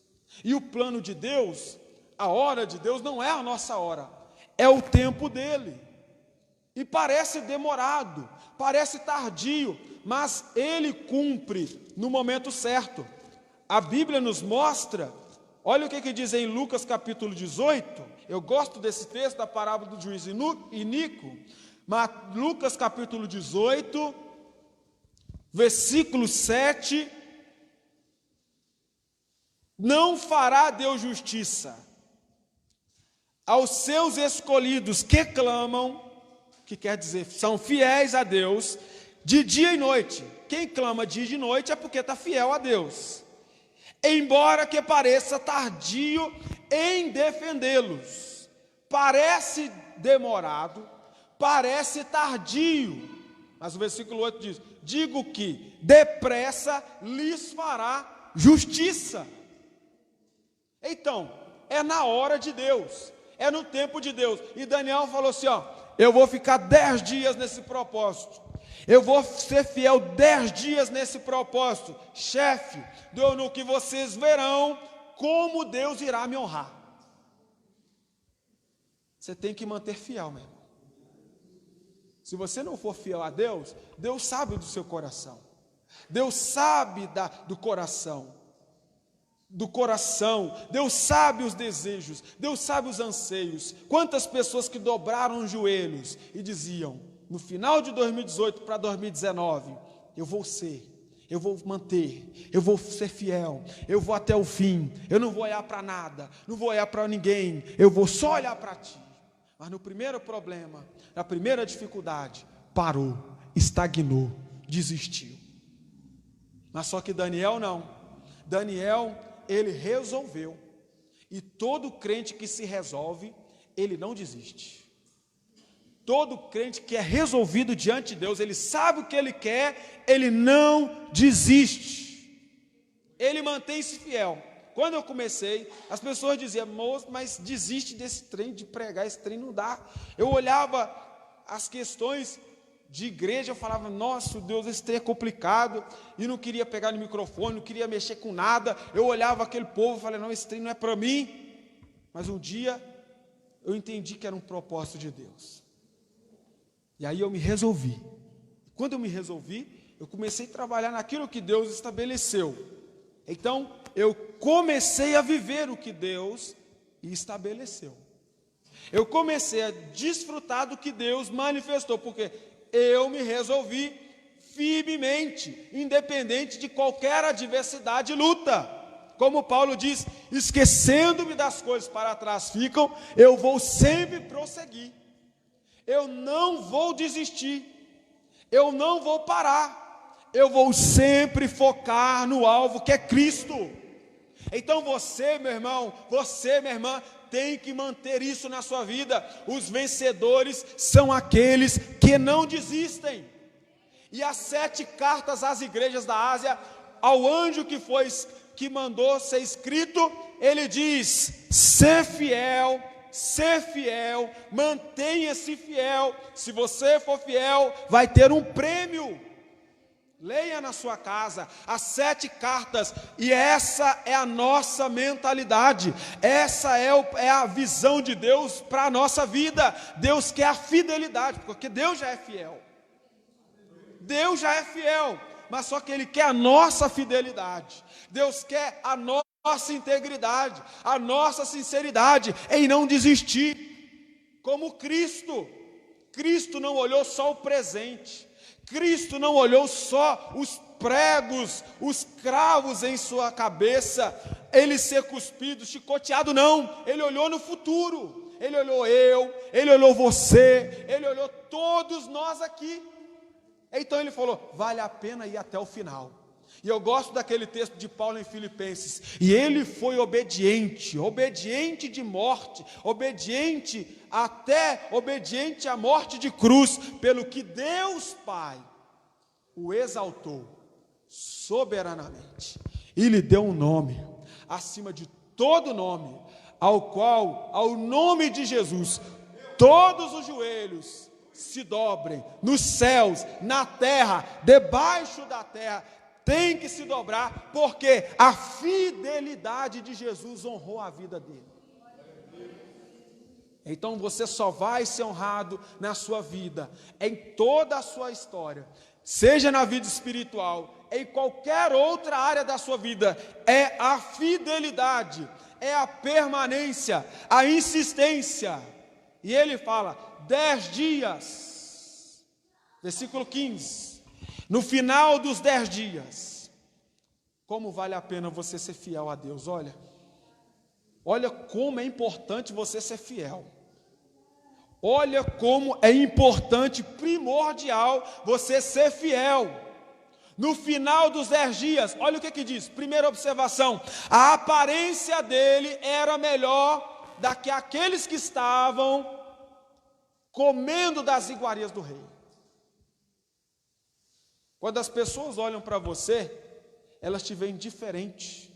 S1: E o plano de Deus, a hora de Deus não é a nossa hora, é o tempo dele. E parece demorado, parece tardio, mas ele cumpre no momento certo. A Bíblia nos mostra, olha o que diz em Lucas capítulo 18, eu gosto desse texto da parábola do juiz iníquo, mas Lucas capítulo 18, versículo 7, não fará Deus justiça aos seus escolhidos que clamam, que quer dizer, são fiéis a Deus, de dia e noite. Quem clama dia e noite é porque está fiel a Deus. Embora que pareça tardio em defendê-los. Parece demorado, parece tardio. Mas o versículo 8 diz, digo que depressa lhes fará justiça. Então, é na hora de Deus, é no tempo de Deus. E Daniel falou assim, eu vou ficar 10 dias nesse propósito. Eu vou ser fiel 10 dias nesse propósito. Chefe, no que vocês verão como Deus irá me honrar. Você tem que manter fiel, meu irmão. Se você não for fiel a Deus, Deus sabe do seu coração. Deus sabe do coração. Deus sabe os desejos, Deus sabe os anseios. Quantas pessoas que dobraram os joelhos e diziam, no final de 2018 para 2019, eu vou manter, eu vou ser fiel, eu vou até o fim, eu não vou olhar para nada, não vou olhar para ninguém, eu vou só olhar para ti. Mas no primeiro problema, na primeira dificuldade, parou, estagnou, desistiu. Mas só que Daniel não. Daniel, ele resolveu. E todo crente que se resolve, ele não desiste. Todo crente que é resolvido diante de Deus, ele sabe o que ele quer, ele não desiste. Ele mantém-se fiel. Quando eu comecei, as pessoas diziam, moço, mas desiste desse trem, de pregar, esse trem não dá. Eu olhava as questões de igreja, eu falava, nossa Deus, esse trem é complicado, e não queria pegar no microfone, não queria mexer com nada. Eu olhava aquele povo e falei, não, esse trem não é para mim. Mas um dia, eu entendi que era um propósito de Deus. E aí eu me resolvi. Quando eu me resolvi, eu comecei a trabalhar naquilo que Deus estabeleceu. Então, eu comecei a viver o que Deus estabeleceu. Eu comecei a desfrutar do que Deus manifestou, porque eu me resolvi firmemente, independente de qualquer adversidade e luta. Como Paulo diz, esquecendo-me das coisas para trás ficam, eu vou sempre prosseguir. Eu não vou desistir, eu não vou parar, eu vou sempre focar no alvo que é Cristo. Então você, meu irmão, você, minha irmã, tem que manter isso na sua vida. Os vencedores são aqueles que não desistem. E as 7 cartas às igrejas da Ásia, ao anjo que mandou ser escrito, ele diz: ser fiel, mantenha-se fiel. Se você for fiel, vai ter um prêmio. Leia na sua casa as 7 cartas, e essa é a nossa mentalidade, essa é a visão de Deus para a nossa vida. Deus quer a fidelidade, porque Deus já é fiel. Deus já é fiel, mas só que Ele quer a nossa fidelidade. Deus quer a nossa integridade, a nossa sinceridade em não desistir. Como Cristo não olhou só o presente, Cristo não olhou só os pregos, os cravos em sua cabeça, ele ser cuspido, chicoteado, não. Ele olhou no futuro, ele olhou ele olhou você, ele olhou todos nós aqui. Então ele falou: vale a pena ir até o final. E eu gosto daquele texto de Paulo em Filipenses: e ele foi obediente de morte, obediente à morte de cruz, pelo que Deus Pai o exaltou soberanamente e lhe deu um nome acima de todo nome, ao nome de Jesus todos os joelhos se dobrem, nos céus, na terra, debaixo da terra, tem que se dobrar, porque a fidelidade de Jesus honrou a vida dele. Então você só vai ser honrado na sua vida, em toda a sua história, seja na vida espiritual, em qualquer outra área da sua vida, é a fidelidade, é a permanência, a insistência. E ele fala: 10 dias, versículo 15, no final dos 10 dias, como vale a pena você ser fiel a Deus. Olha como é importante você ser fiel. Olha como é importante, primordial, você ser fiel. No final dos 10 dias, olha o que diz. Primeira observação: a aparência dele era melhor do que aqueles que estavam comendo das iguarias do rei. Quando as pessoas olham para você, elas te veem diferente.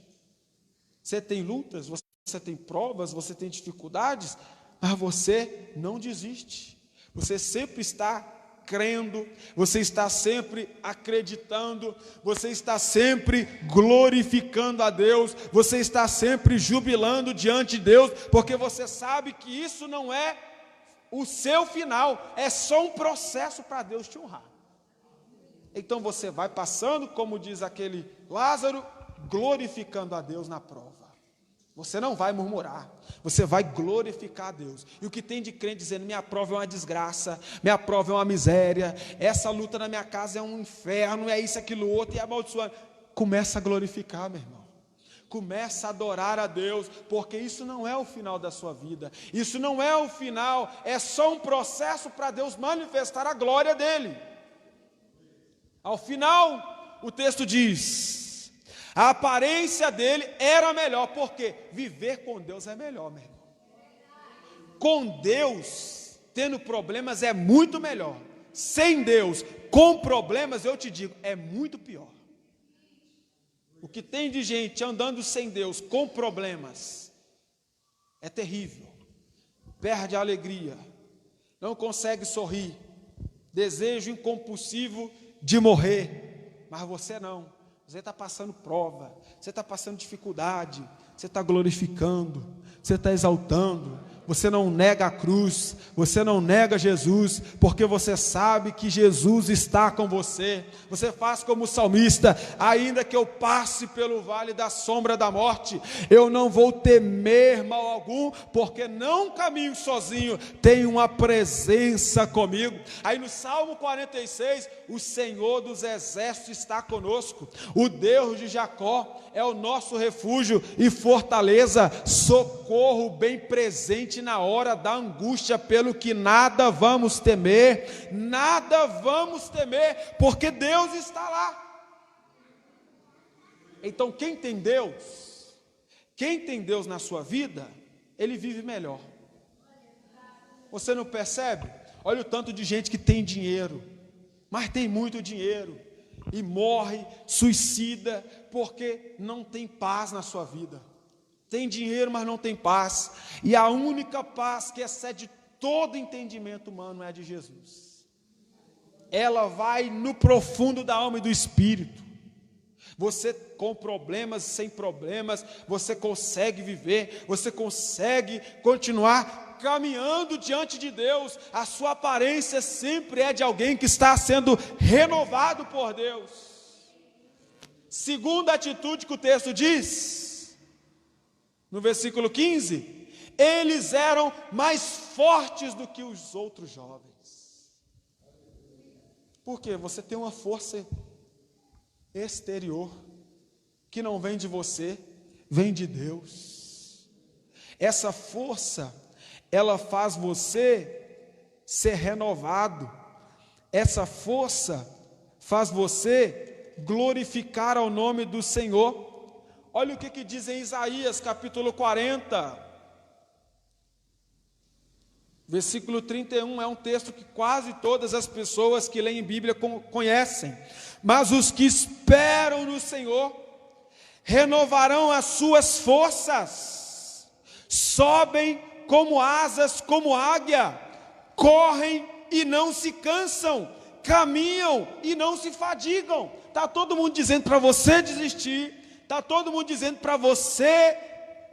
S1: Você tem lutas, você tem provas, você tem dificuldades, mas você não desiste. Você sempre está crendo, você está sempre acreditando, você está sempre glorificando a Deus, você está sempre jubilando diante de Deus, porque você sabe que isso não é o seu final, é só um processo para Deus te honrar. Então você vai passando, como diz aquele Lázaro, glorificando a Deus na prova. Você não vai murmurar, você vai glorificar a Deus. E o que tem de crente dizendo: minha prova é uma desgraça, minha prova é uma miséria, essa luta na minha casa é um inferno, é isso, aquilo, outro, e amaldiçoando. Começa a glorificar, meu irmão. Começa a adorar a Deus, porque isso não é o final da sua vida, isso não é o final, é só um processo para Deus manifestar a glória dEle. Ao final, o texto diz: a aparência dele era melhor, porque viver com Deus é melhor, meu irmão. Com Deus, tendo problemas, é muito melhor. Sem Deus, com problemas, eu te digo, é muito pior. O que tem de gente andando sem Deus, com problemas, é terrível. Perde a alegria, não consegue sorrir, desejo incompulsivo de morrer. Mas você não, você está passando prova, você está passando dificuldade, você está glorificando, você está exaltando, você não nega a cruz, você não nega Jesus, porque você sabe que Jesus está com você. Você faz como o salmista: ainda que eu passe pelo vale da sombra da morte, eu não vou temer mal algum, porque não caminho sozinho, tenho uma presença comigo. Aí no Salmo 46, o Senhor dos exércitos está conosco, o Deus de Jacó é o nosso refúgio e fortaleza, socorro bem presente na hora da angústia, pelo que nada vamos temer, porque Deus está lá. Então quem tem Deus, Quem tem Deus na sua vida, ele vive melhor. Você não percebe? Olha o tanto de gente que tem dinheiro, mas tem muito dinheiro, e morre, suicida, porque não tem paz na sua vida. Tem dinheiro, mas não tem paz. E a única paz que excede todo entendimento humano é a de Jesus. Ela vai no profundo da alma e do espírito. Você com problemas, sem problemas, você consegue viver, você consegue continuar caminhando diante de Deus. A sua aparência sempre é de alguém que está sendo renovado por Deus. Segunda atitude que o texto diz, no versículo 15, eles eram mais fortes do que os outros jovens. Por quê? Você tem uma força exterior, que não vem de você, vem de Deus. Essa força, ela faz você ser renovado. Essa força faz você glorificar ao nome do Senhor. Olha o que diz em Isaías capítulo 40, versículo 31, é um texto que quase todas as pessoas que leem Bíblia conhecem. Mas os que esperam no Senhor renovarão as suas forças, sobem como asas, como águia, correm e não se cansam, caminham e não se fadigam. Está todo mundo dizendo para você desistir, está todo mundo dizendo para você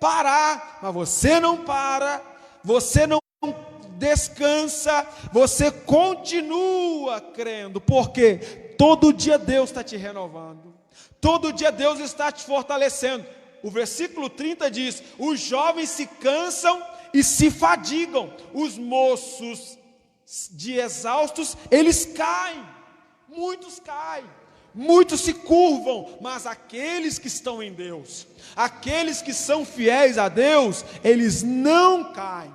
S1: parar, mas você não para, você não descansa, você continua crendo, porque todo dia Deus está te renovando, todo dia Deus está te fortalecendo. O versículo 30 diz: os jovens se cansam e se fadigam, os moços de exaustos, eles caem, muitos se curvam, mas aqueles que estão em Deus, aqueles que são fiéis a Deus, eles não caem,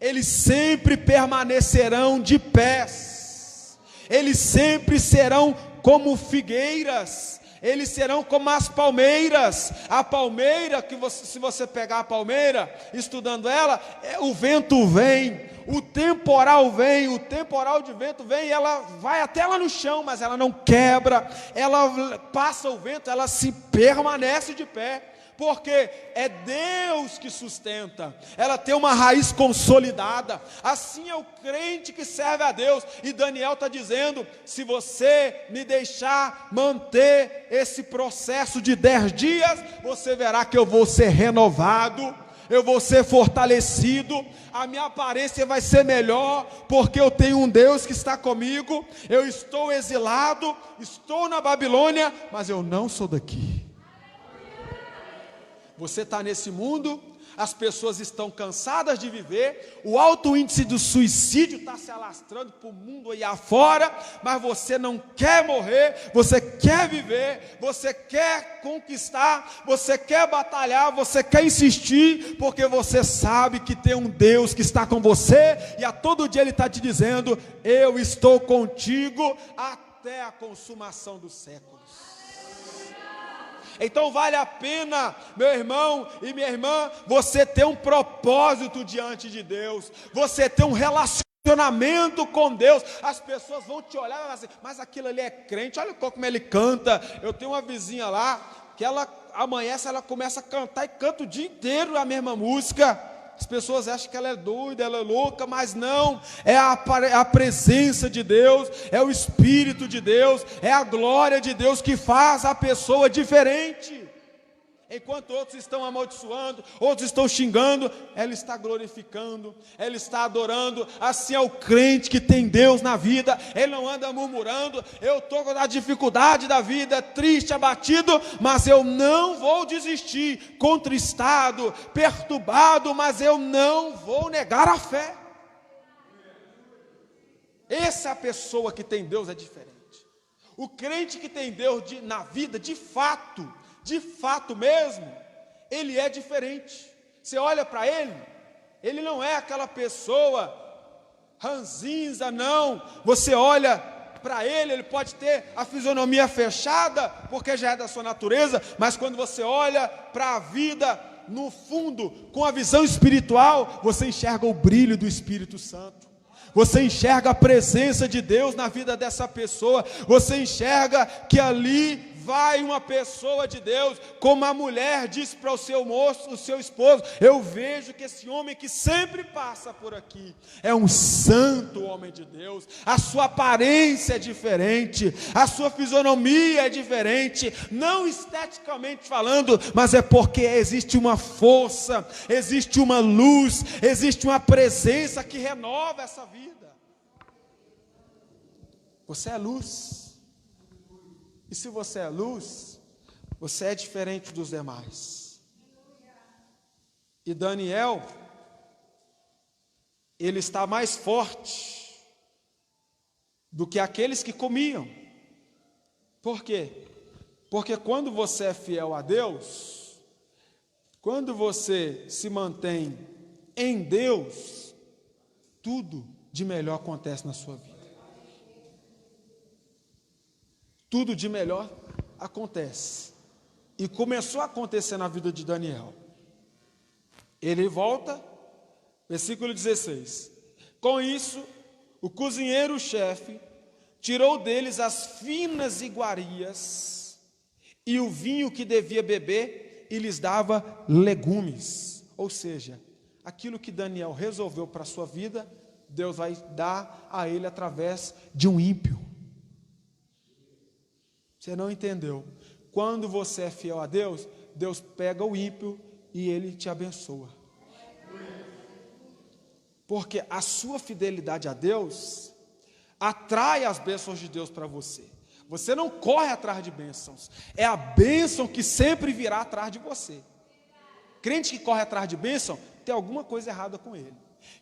S1: eles sempre permanecerão de pés, eles sempre serão como figueiras, eles serão como as palmeiras. A palmeira, se você pegar a palmeira, estudando ela, o vento vem, o temporal vem, o temporal de vento vem, e ela vai até lá no chão, mas ela não quebra, ela passa o vento, ela se permanece de pé, porque é Deus que sustenta, ela tem uma raiz consolidada. Assim é o crente que serve a Deus. E Daniel está dizendo: se você me deixar manter esse processo de 10 dias, você verá que eu vou ser renovado, eu vou ser fortalecido, a minha aparência vai ser melhor, porque eu tenho um Deus que está comigo. Eu estou exilado, estou na Babilônia, mas eu não sou daqui. Você está nesse mundo, as pessoas estão cansadas de viver, o alto índice do suicídio está se alastrando para o mundo aí afora, mas você não quer morrer, você quer viver, você quer conquistar, você quer batalhar, você quer insistir, porque você sabe que tem um Deus que está com você, e a todo dia Ele está te dizendo: eu estou contigo até a consumação dos séculos. Então vale a pena, meu irmão e minha irmã, você ter um propósito diante de Deus, você ter um relacionamento com Deus. As pessoas vão te olhar e falar assim: mas aquilo ali é crente, olha como ele canta. Eu tenho uma vizinha lá, que ela amanhece, ela começa a cantar e canta o dia inteiro a mesma música. As pessoas acham que ela é doida, ela é louca, mas não, é a presença de Deus, é o Espírito de Deus, é a glória de Deus que faz a pessoa diferente. Enquanto outros estão amaldiçoando, outros estão xingando, ela está glorificando, ela está adorando. Assim é o crente que tem Deus na vida, ele não anda murmurando: eu estou com a dificuldade da vida, triste, abatido, mas eu não vou desistir, contristado, perturbado, mas eu não vou negar a fé. Essa é a pessoa que tem Deus, é diferente. O crente que tem Deus na vida, de fato mesmo, ele é diferente. Você olha para ele não é aquela pessoa ranzinza, não. Você olha para ele pode ter a fisionomia fechada, porque já é da sua natureza, mas quando você olha para a vida no fundo, com a visão espiritual, você enxerga o brilho do Espírito Santo. Você enxerga a presença de Deus na vida dessa pessoa. Você enxerga que ali vai uma pessoa de Deus, como a mulher disse para o seu moço, o seu esposo: eu vejo que esse homem que sempre passa por aqui é um santo homem de Deus. A sua aparência é diferente, a sua fisionomia é diferente, não esteticamente falando, mas é porque existe uma força, existe uma luz, existe uma presença que renova essa vida. Você é luz. E se você é luz, você é diferente dos demais. E Daniel, ele está mais forte do que aqueles que comiam. Por quê? Porque quando você é fiel a Deus, quando você se mantém em Deus, tudo de melhor acontece na sua vida. Tudo de melhor acontece. E começou a acontecer na vida de Daniel. Ele volta, versículo 16. Com isso, o cozinheiro-chefe tirou deles as finas iguarias e o vinho que devia beber e lhes dava legumes. Ou seja, aquilo que Daniel resolveu para a sua vida, Deus vai dar a ele através de um ímpio. Você não entendeu? Quando você é fiel a Deus, Deus pega o ímpio e ele te abençoa. Porque a sua fidelidade a Deus atrai as bênçãos de Deus para você. Você não corre atrás de bênçãos, é a bênção que sempre virá atrás de você. Crente que corre atrás de bênção, tem alguma coisa errada com ele.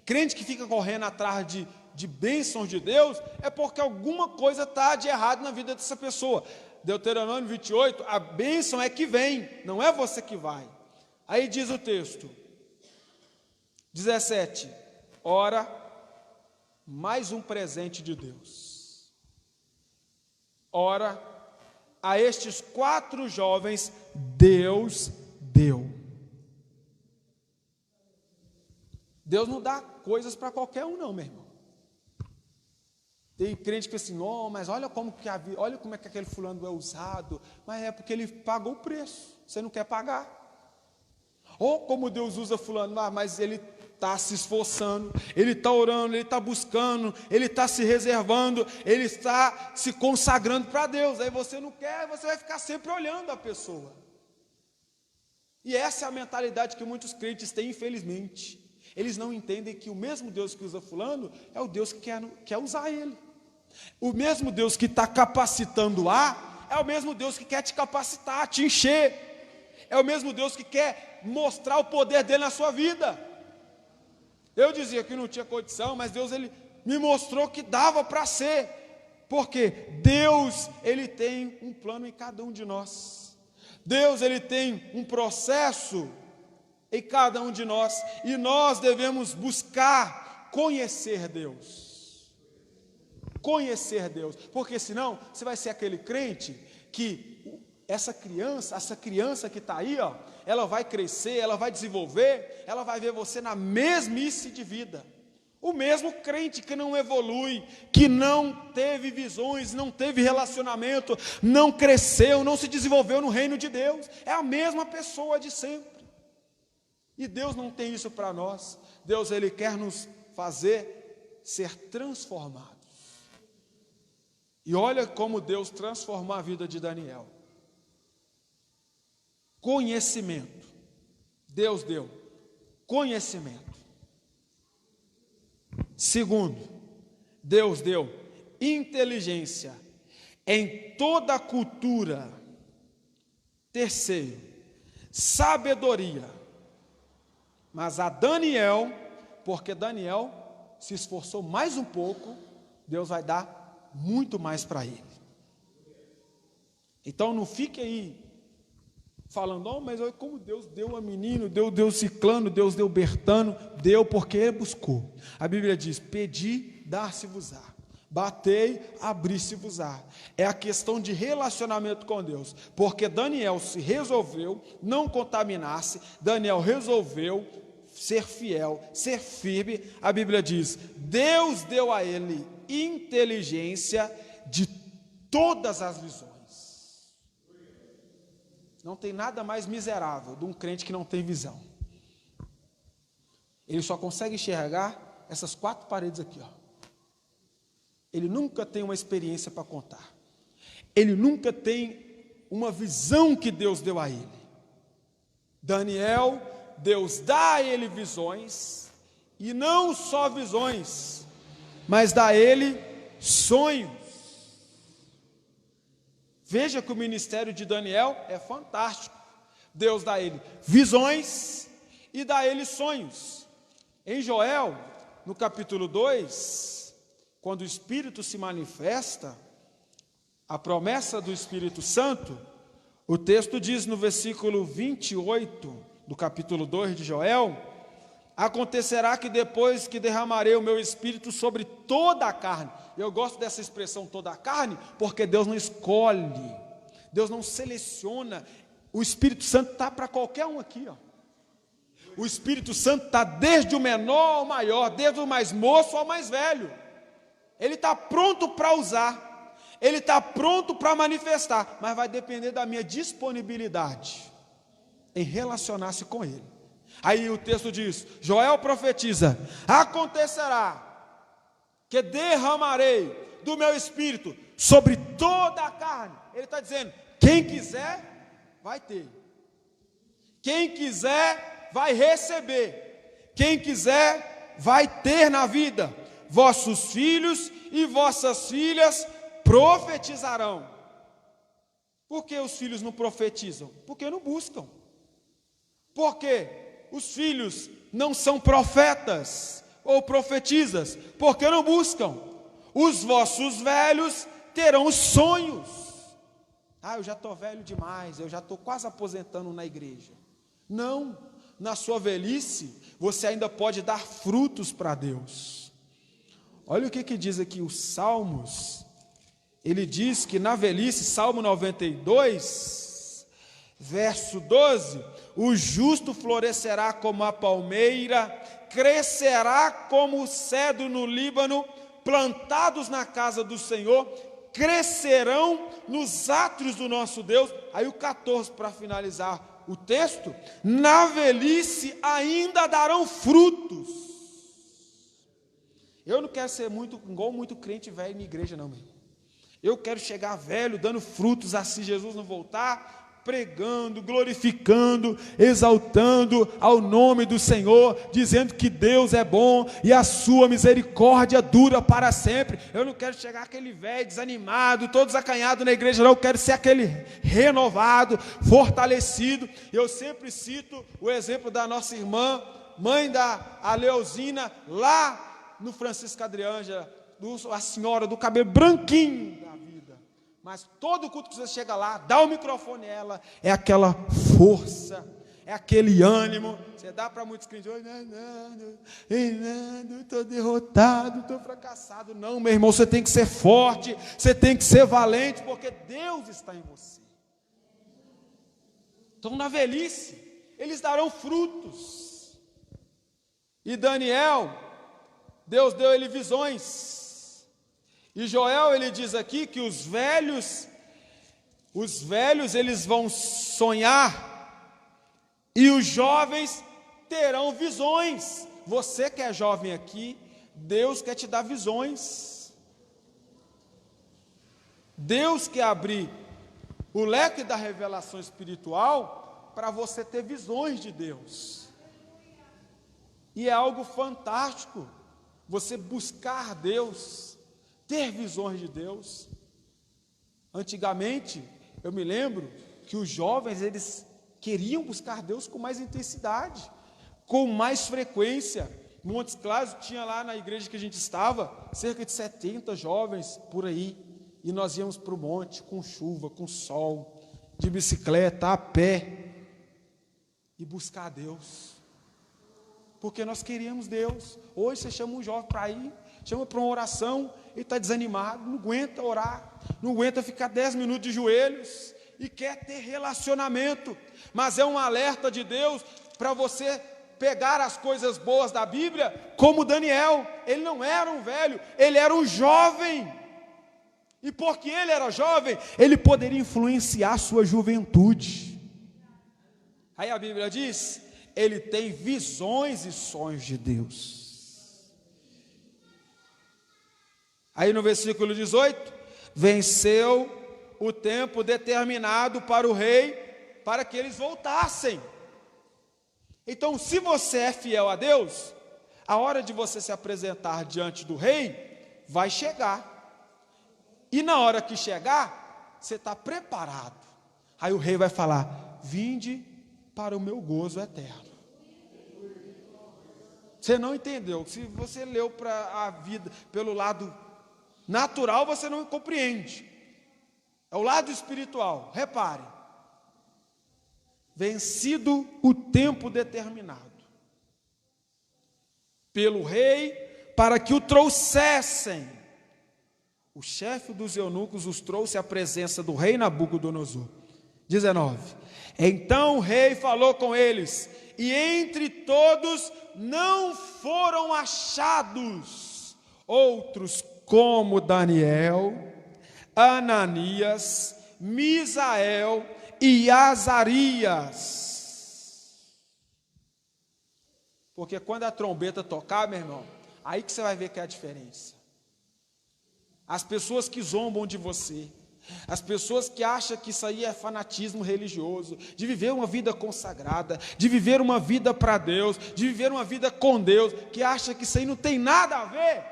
S1: Crente que fica correndo atrás de bênçãos de Deus, é porque alguma coisa está de errado na vida dessa pessoa. Deuteronômio 28, a bênção é que vem, não é você que vai. Aí diz o texto, 17, ora, mais um presente de Deus. Ora, a estes 4 jovens, Deus deu. Deus não dá coisas para qualquer um não, meu irmão. Tem crente que assim, oh, mas olha como é que aquele fulano é usado. Mas é porque ele pagou o preço, você não quer pagar. Ou como Deus usa fulano, mas ele está se esforçando, ele está orando, ele está buscando, ele está se reservando, ele está se consagrando para Deus. Aí você não quer, você vai ficar sempre olhando a pessoa. E essa é a mentalidade que muitos crentes têm, infelizmente. Eles não entendem que o mesmo Deus que usa fulano é o Deus que quer usar ele. O mesmo Deus que está capacitando é o mesmo Deus que quer te capacitar, te encher. É o mesmo Deus que quer mostrar o poder dele na sua vida. Eu dizia que não tinha condição, mas Deus ele me mostrou que dava para ser. Porque Deus ele tem um plano em cada um de nós. Deus ele tem um processo em cada um de nós, e nós devemos buscar conhecer Deus. Conhecer Deus, porque senão você vai ser aquele crente que essa criança que está aí, ó, ela vai crescer, ela vai desenvolver, ela vai ver você na mesmice de vida. O mesmo crente que não evolui, que não teve visões, não teve relacionamento, não cresceu, não se desenvolveu no reino de Deus, é a mesma pessoa de sempre. E Deus não tem isso para nós. Deus ele quer nos fazer ser transformados. E olha como Deus transformou a vida de Daniel. Conhecimento. Deus deu conhecimento. Segundo, Deus deu inteligência em toda a cultura. Terceiro, sabedoria. Mas a Daniel, porque Daniel se esforçou mais um pouco, Deus vai dar muito mais para ele. Então não fique aí falando, oh, mas como Deus deu a menino, Deus deu ciclano, Deus deu Bertano, deu porque ele buscou. A Bíblia diz, pedi, dar-se-vos-á. batei, abri-se-vos-á. É a questão de relacionamento com Deus, porque Daniel se resolveu não contaminar-se, Daniel resolveu ser fiel, ser firme. A Bíblia diz: Deus deu a ele inteligência de todas as visões. Não tem nada mais miserável de um crente que não tem visão. Ele só consegue enxergar essas 4 paredes aqui, ó. Ele nunca tem uma experiência para contar. Ele nunca tem uma visão que Deus deu a ele. Daniel, Deus dá a ele visões, e não só visões, mas dá a ele sonhos. Veja que o ministério de Daniel é fantástico. Deus dá a ele visões e dá a ele sonhos. Em Joel, no capítulo 2, quando o Espírito se manifesta, a promessa do Espírito Santo, o texto diz no versículo 28 do capítulo 2 de Joel: acontecerá que depois que derramarei o meu Espírito sobre toda a carne. Eu gosto dessa expressão toda a carne, porque Deus não escolhe, Deus não seleciona. O Espírito Santo está para qualquer um aqui, ó. O Espírito Santo está desde o menor ao maior, desde o mais moço ao mais velho. Ele está pronto para usar, ele está pronto para manifestar, mas vai depender da minha disponibilidade em relacionar-se com ele. Aí o texto diz, Joel profetiza: acontecerá que derramarei do meu Espírito sobre toda a carne. Ele está dizendo, quem quiser vai ter, quem quiser vai receber, quem quiser vai ter na vida. Vossos filhos e vossas filhas profetizarão. Por que os filhos não profetizam? Porque não buscam. Por quê? Os filhos não são profetas ou profetizas, porque não buscam. Os vossos velhos terão sonhos. Eu já estou velho demais, eu já estou quase aposentando na igreja. Não, na sua velhice, você ainda pode dar frutos para Deus. Olha o que diz aqui os Salmos. Ele diz que na velhice, Salmo 92, verso 12, o justo florescerá como a palmeira, crescerá como o cedro no Líbano, plantados na casa do Senhor, crescerão nos átrios do nosso Deus. Aí o 14, para finalizar o texto: na velhice ainda darão frutos. Eu não quero ser igual muito crente velho na igreja, não, meu irmão. Eu quero chegar velho, dando frutos, assim Jesus não voltar, pregando, glorificando, exaltando ao nome do Senhor, dizendo que Deus é bom e a sua misericórdia dura para sempre. Eu não quero chegar aquele velho desanimado, todo acanhado na igreja, não. Eu quero ser aquele renovado, fortalecido. Eu sempre cito o exemplo da nossa irmã, mãe da Aleuzina, lá no Francisco Adriângela, a senhora do cabelo branquinho da vida, mas todo culto que você chega lá, dá o microfone a ela, é aquela força, é aquele ânimo. Você dá para muitos crentes, estou derrotado, estou fracassado. Não, meu irmão, você tem que ser forte, você tem que ser valente, porque Deus está em você. Então, na velhice, eles darão frutos. E Daniel, Deus deu ele visões. E Joel, ele diz aqui que os velhos eles vão sonhar, e os jovens terão visões. Você que é jovem aqui, Deus quer te dar visões. Deus quer abrir o leque da revelação espiritual para você ter visões de Deus. E é algo fantástico você buscar Deus, ter visões de Deus. Antigamente, eu me lembro que os jovens, eles queriam buscar Deus com mais intensidade, com mais frequência. Montes Claros tinha lá na igreja que a gente estava, cerca de 70 jovens por aí, e nós íamos para o monte com chuva, com sol, de bicicleta, a pé, e buscar Deus. porque nós queríamos Deus. Hoje você chama um jovem para ir, chama para uma oração, ele está desanimado, não aguenta orar, não aguenta ficar 10 minutos de joelhos, e quer ter relacionamento, mas é um alerta de Deus para você pegar as coisas boas da Bíblia, como Daniel. Ele não era um velho, ele era um jovem, e porque ele era jovem, ele poderia influenciar a sua juventude. Aí a Bíblia diz, ele tem visões e sonhos de Deus. Aí no versículo 18, venceu o tempo determinado para o rei, para que eles voltassem. Então, se você é fiel a Deus, a hora de você se apresentar diante do rei, vai chegar. E na hora que chegar, você está preparado. Aí o rei vai falar, vinde para o meu gozo eterno. Você não entendeu. Se você leu para a vida pelo lado natural, você não compreende. É o lado espiritual. Repare. Vencido o tempo determinado pelo rei, para que o trouxessem. O chefe dos eunucos os trouxe à presença do rei Nabucodonosor. 19. Então o rei falou com eles, e entre todos não foram achados outros como Daniel, Ananias, Misael e Azarias. Porque quando a trombeta tocar, meu irmão, aí que você vai ver que é a diferença. As pessoas que zombam de você, as pessoas que acham que isso aí é fanatismo religioso, de viver uma vida consagrada, de viver uma vida para Deus, de viver uma vida com Deus, que acha que isso aí não tem nada a ver.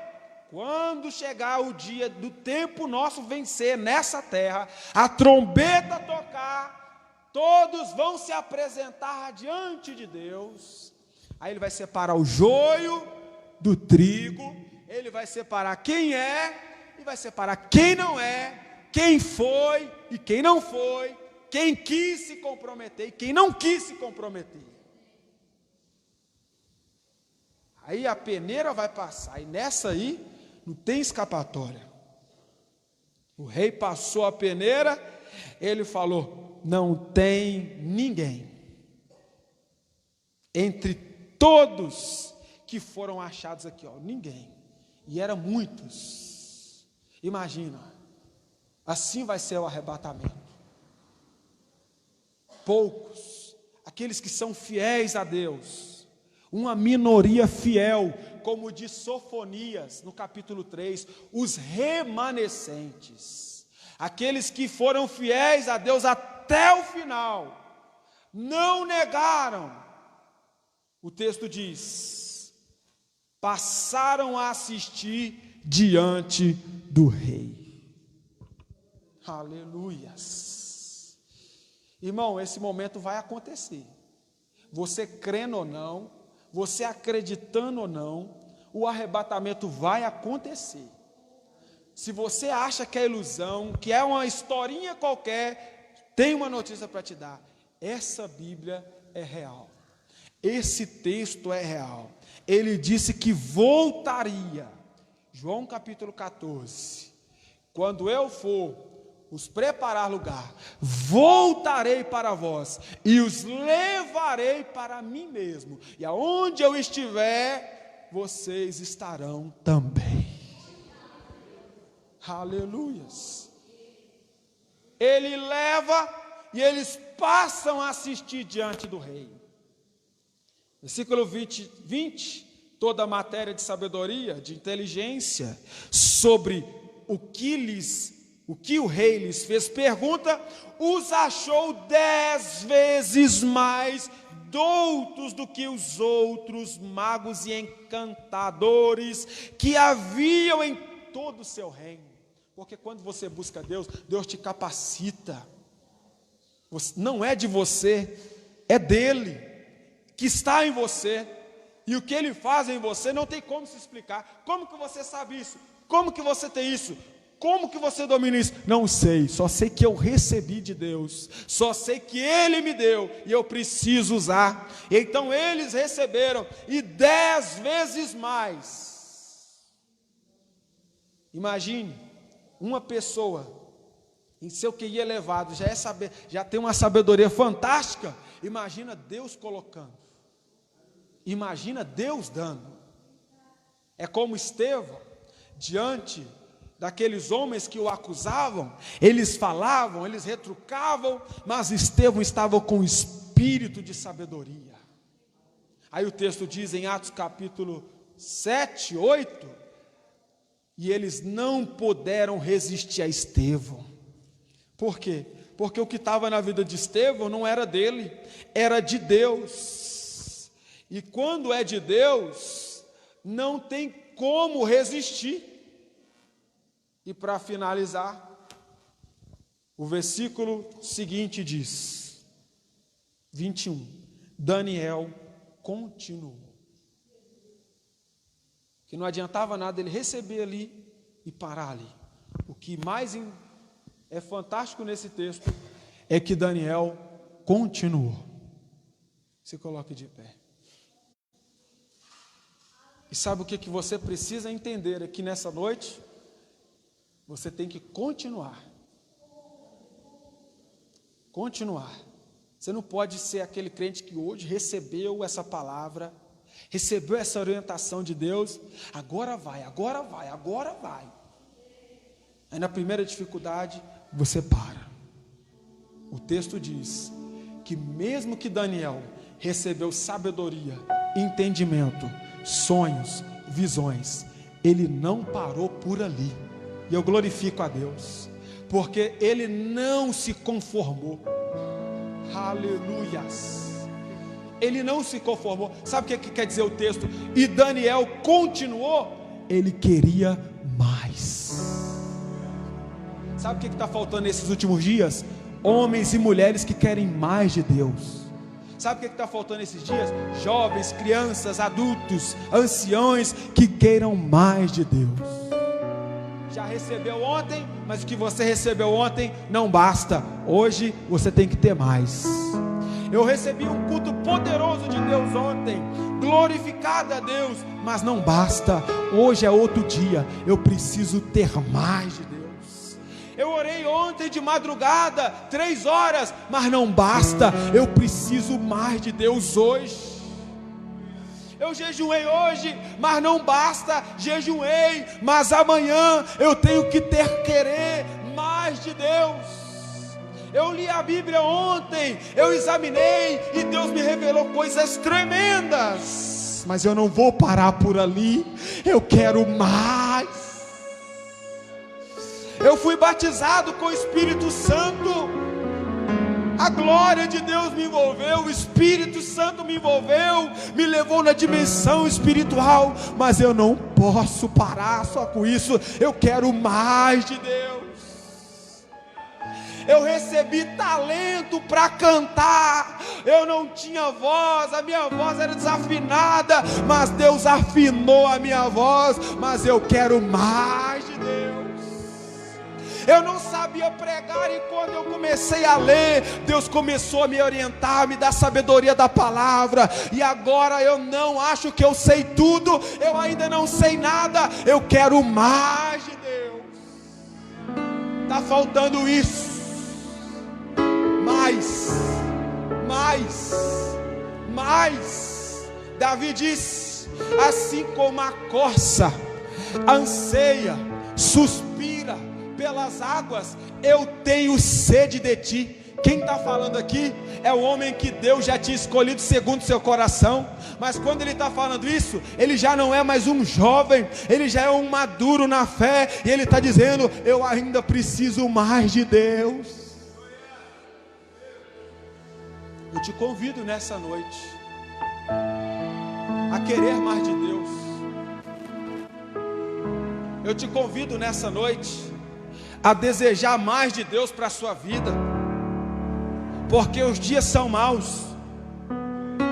S1: Quando chegar o dia do tempo nosso vencer nessa terra, a trombeta tocar, todos vão se apresentar diante de Deus. Aí ele vai separar o joio do trigo, ele vai separar quem é e vai separar quem não é, quem foi e quem não foi, quem quis se comprometer e quem não quis se comprometer. Aí a peneira vai passar, e nessa aí não tem escapatória. O rei passou a peneira, ele falou, não tem ninguém entre todos que foram achados aqui, ó, ninguém. E eram muitos. Imagina, assim vai ser o arrebatamento. Poucos, aqueles que são fiéis a Deus, uma minoria fiel, como diz Sofonias no capítulo 3, os remanescentes, aqueles que foram fiéis a Deus até o final, não negaram. O texto diz, passaram a assistir diante do rei. Aleluias. Irmão, esse momento vai acontecer. Você crendo ou não, você acreditando ou não, o arrebatamento vai acontecer. Se você acha que é ilusão, que é uma historinha qualquer, tem uma notícia para te dar. Essa Bíblia é real. Esse texto é real. Ele disse que voltaria. João capítulo 14. Quando eu for os preparar lugar, voltarei para vós e os levarei para mim mesmo. E aonde eu estiver, vocês estarão também. Aleluias. Ele leva e eles passam a assistir diante do rei. Versículo 20, toda a matéria de sabedoria, de inteligência, sobre o que o rei lhes fez, pergunta, os achou 10 vezes mais doutos do que os outros magos e encantadores que haviam em todo o seu reino. Porque quando você busca Deus, Deus te capacita. Não é de você, é dele, que está em você, e o que ele faz em você não tem como se explicar. Como que você sabe isso? Como que você tem isso? Como que você domina isso? Não sei, só sei que eu recebi de Deus, só sei que Ele me deu e eu preciso usar. Então eles receberam, e 10 vezes mais. Imagine, uma pessoa em seu QI elevado, já tem uma sabedoria fantástica. Imagina Deus colocando, imagina Deus dando. É como Estevão, diante daqueles homens que o acusavam, eles falavam, eles retrucavam, mas Estevão estava com espírito de sabedoria. Aí o texto diz em Atos capítulo 7, 8, e eles não puderam resistir a Estevão. Por quê? Porque o que estava na vida de Estevão não era dele, era de Deus. E quando é de Deus, não tem como resistir. E para finalizar, o versículo seguinte diz, 21, Daniel continuou. Que não adiantava nada ele receber ali e parar ali. O que mais é fantástico nesse texto é que Daniel continuou. Se coloque de pé. E sabe o que você precisa entender aqui nessa noite? Você tem que continuar. Continuar. Você não pode ser aquele crente que hoje recebeu essa palavra, recebeu essa orientação de Deus, agora vai, agora vai, agora vai. Aí na primeira dificuldade, você para. O texto diz que mesmo que Daniel recebeu sabedoria, entendimento, sonhos, visões, ele não parou por ali. E eu glorifico a Deus, porque ele não se conformou. Aleluias. Ele não se conformou. Sabe o que quer dizer o texto? E Daniel continuou. Ele queria mais. Sabe o que está faltando nesses últimos dias? Homens e mulheres que querem mais de Deus. Sabe o que está faltando nesses dias? Jovens, crianças, adultos, anciões que queiram mais de Deus. Já recebeu ontem, mas o que você recebeu ontem não basta. Hoje você tem que ter mais. Eu recebi um culto poderoso de Deus ontem, glorificado a Deus, mas não basta. Hoje é outro dia, eu preciso ter mais de Deus. Eu orei ontem de madrugada, 3 horas, mas não basta. Eu preciso mais de Deus hoje. Eu jejuei hoje, mas não basta. Jejuei, mas amanhã eu tenho que querer mais de Deus. Eu li a Bíblia ontem, eu examinei e Deus me revelou coisas tremendas. Mas eu não vou parar por ali. Eu quero mais. Eu fui batizado com o Espírito Santo. A glória de Deus me envolveu, o Espírito Santo me envolveu, me levou na dimensão espiritual, mas eu não posso parar só com isso. Eu quero mais de Deus. Eu recebi talento para cantar. Eu não tinha voz, a minha voz era desafinada, mas Deus afinou a minha voz. Mas eu quero mais de Deus. Eu não sabia pregar, e quando eu comecei a ler, Deus começou a me orientar, me dar sabedoria da palavra. E agora eu não acho que eu sei tudo, eu ainda não sei nada. Eu quero mais de Deus. Está faltando isso. Mais. Davi disse: assim como a corça anseia, suspira pelas águas, eu tenho sede de ti. Quem está falando aqui é o homem que Deus já tinha escolhido segundo seu coração. Mas quando ele está falando isso, ele já não é mais um jovem, ele já é um maduro na fé. E ele está dizendo: eu ainda preciso mais de Deus. Eu te convido nessa noite a querer mais de Deus. Eu te convido nessa noite a desejar mais de Deus para a sua vida, porque os dias são maus.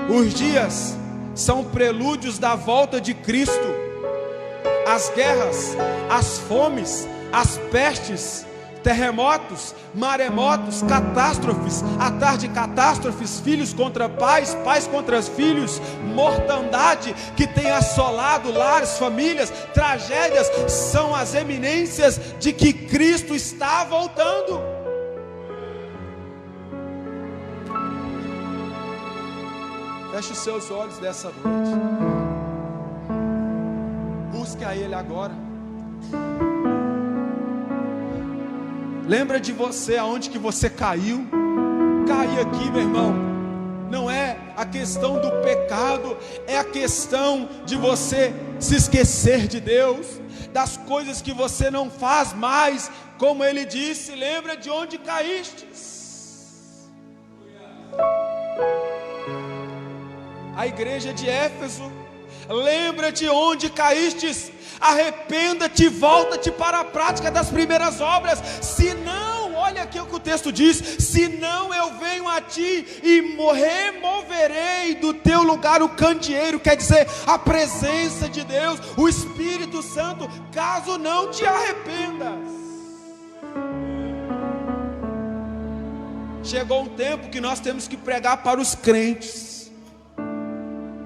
S1: Os dias são prelúdios da volta de Cristo. As guerras, as fomes, as pestes, terremotos, maremotos, catástrofes, atrás de catástrofes, filhos contra pais, pais contra filhos, mortandade que tem assolado lares, famílias, tragédias, são as eminências de que Cristo está voltando. Feche os seus olhos dessa noite, busque a Ele agora. Lembra de você, aonde que você caiu. Cair aqui, meu irmão, não é a questão do pecado, é a questão de você se esquecer de Deus, das coisas que você não faz mais. Como ele disse, lembra de onde caístes. A igreja de Éfeso, lembra de onde caístes, arrependa-te, volta-te para a prática das primeiras obras, senão, olha aqui o que o texto diz, senão eu venho a ti e removerei do teu lugar o candeeiro, quer dizer, a presença de Deus, o Espírito Santo, caso não te arrependas. Chegou um tempo que nós temos que pregar para os crentes.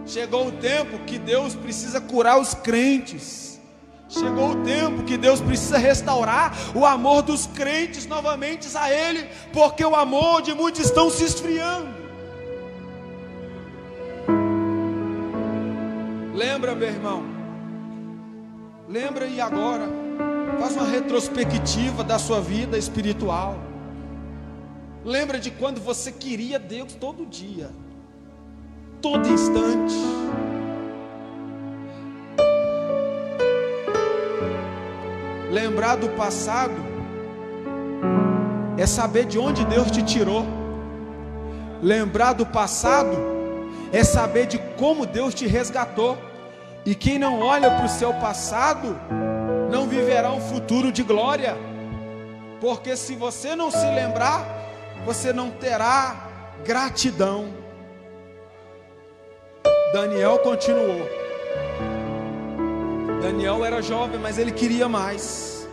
S1: Chegou o tempo que Deus precisa curar os crentes. Chegou o tempo que Deus precisa restaurar o amor dos crentes novamente a Ele, porque o amor de muitos estão se esfriando. Lembra, meu irmão, lembra e agora, faz uma retrospectiva da sua vida espiritual. Lembra de quando você queria Deus todo dia, todo instante. Lembrar do passado é saber de onde Deus te tirou. Lembrar do passado é saber de como Deus te resgatou. E quem não olha para o seu passado não viverá um futuro de glória, porque se você não se lembrar, você não terá gratidão. Daniel continuou. Daniel era jovem, mas ele queria mais.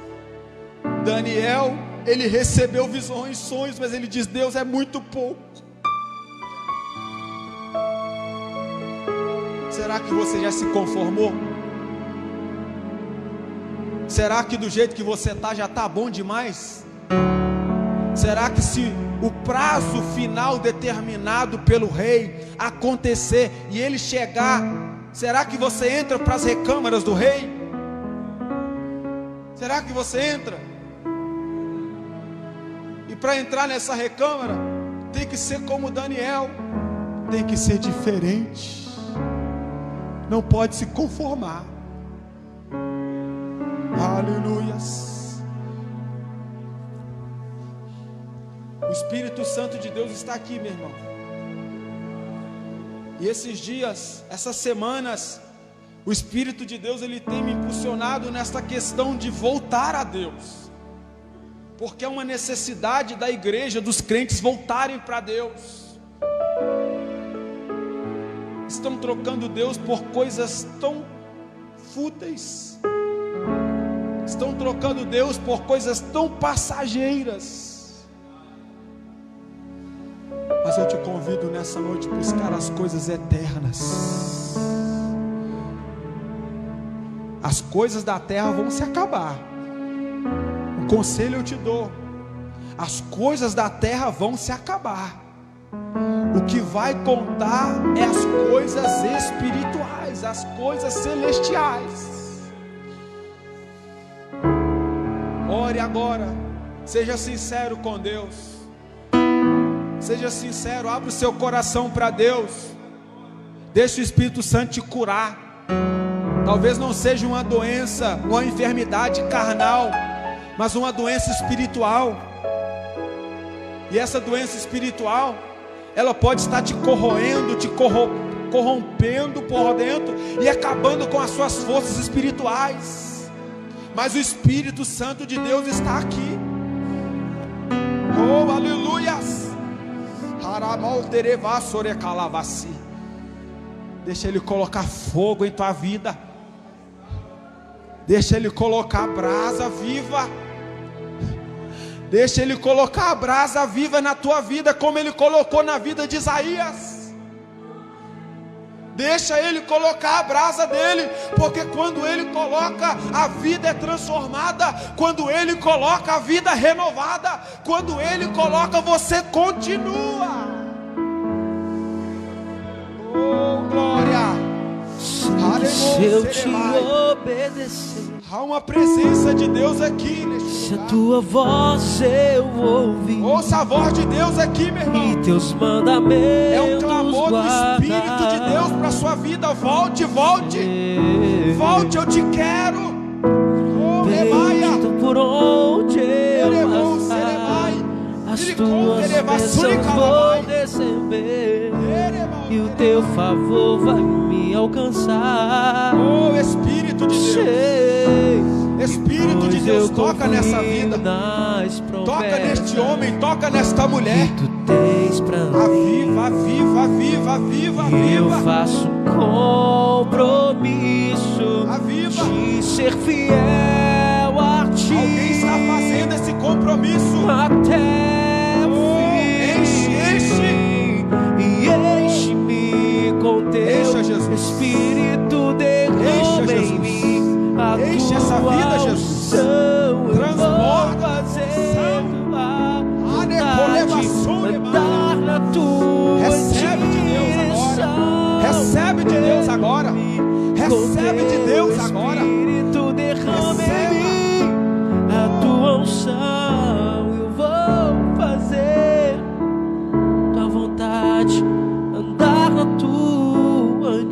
S1: Daniel, ele recebeu visões, sonhos, mas ele diz: Deus, é muito pouco. Será que você já se conformou? Será que do jeito que você está já está bom demais? Será que se o prazo final determinado pelo rei acontecer e ele chegar, será que você entra para as recâmaras do rei? Será que você entra? E para entrar nessa recâmara, tem que ser como Daniel, tem que ser diferente, não pode se conformar. Aleluias. O Espírito Santo de Deus está aqui, meu irmão. E esses dias, essas semanas, o Espírito de Deus, ele tem me impulsionado nesta questão de voltar a Deus, porque é uma necessidade da igreja, dos crentes voltarem para Deus. Estão trocando Deus por coisas tão fúteis, estão trocando Deus por coisas tão passageiras. Mas eu te convido nessa noite a buscar as coisas eternas. As coisas da terra vão se acabar. Um conselho eu te dou: as coisas da terra vão se acabar. O que vai contar é as coisas espirituais, as coisas celestiais. Ore agora, seja sincero com Deus. Seja sincero, abra o seu coração para Deus. Deixe o Espírito Santo te curar. Talvez não seja uma doença, uma enfermidade carnal, mas uma doença espiritual. E essa doença espiritual, ela pode estar te corroendo, te corrompendo por dentro e acabando com as suas forças espirituais. Mas o Espírito Santo de Deus está aqui. Oh, aleluias. Deixa Ele colocar fogo em tua vida. Deixa Ele colocar a brasa viva. Deixa Ele colocar a brasa viva na tua vida, como Ele colocou na vida de Isaías. Deixa Ele colocar a brasa dele, porque quando Ele coloca, a vida é transformada. Quando Ele coloca, a vida é renovada. Quando Ele coloca, você continua. Oh, glória!
S2: Se eu te obedecer,
S1: há uma presença de Deus aqui neste
S2: se a
S1: lugar.
S2: tua voz eu ouvir,
S1: Ouça a voz de Deus aqui, meu irmão.
S2: e teus mandamentos
S1: É um clamor do Espírito de
S2: guardar.
S1: Deus para a sua vida. Volte, volte. Volte, eu te quero. Oh, Levaia.
S2: Bendito por onde eu passar, as tuas bênçãos vou receber, e o teu favor vai me alcançar.
S1: Oh, Espírito de Deus. Espírito de Deus, toca nessa vida. Toca neste homem, toca nesta mulher.
S2: Tu tens pra mim.
S1: Aviva, aviva, aviva, aviva,
S2: Eu
S1: aviva.
S2: faço compromisso
S1: Aviva.
S2: de ser fiel a ti.
S1: Alguém está fazendo esse compromisso.
S2: Até o fim.
S1: Enche,
S2: E enche-me com teu
S1: Encha, Jesus.
S2: Espírito,
S1: Encha,
S2: derrama
S1: Jesus.
S2: em mim a
S1: Enche
S2: tua
S1: essa vida, Jesus.
S2: unção. Eu
S1: Transborda
S2: vou fazer
S1: unção.
S2: tua
S1: Anecolevação,
S2: vontade, andar na tua
S1: Recebe de Deus agora. Recebe de Deus agora. Recebe de Deus agora.
S2: Espírito, derrama em mim a tua unção. Eu vou fazer tua vontade, andar na tua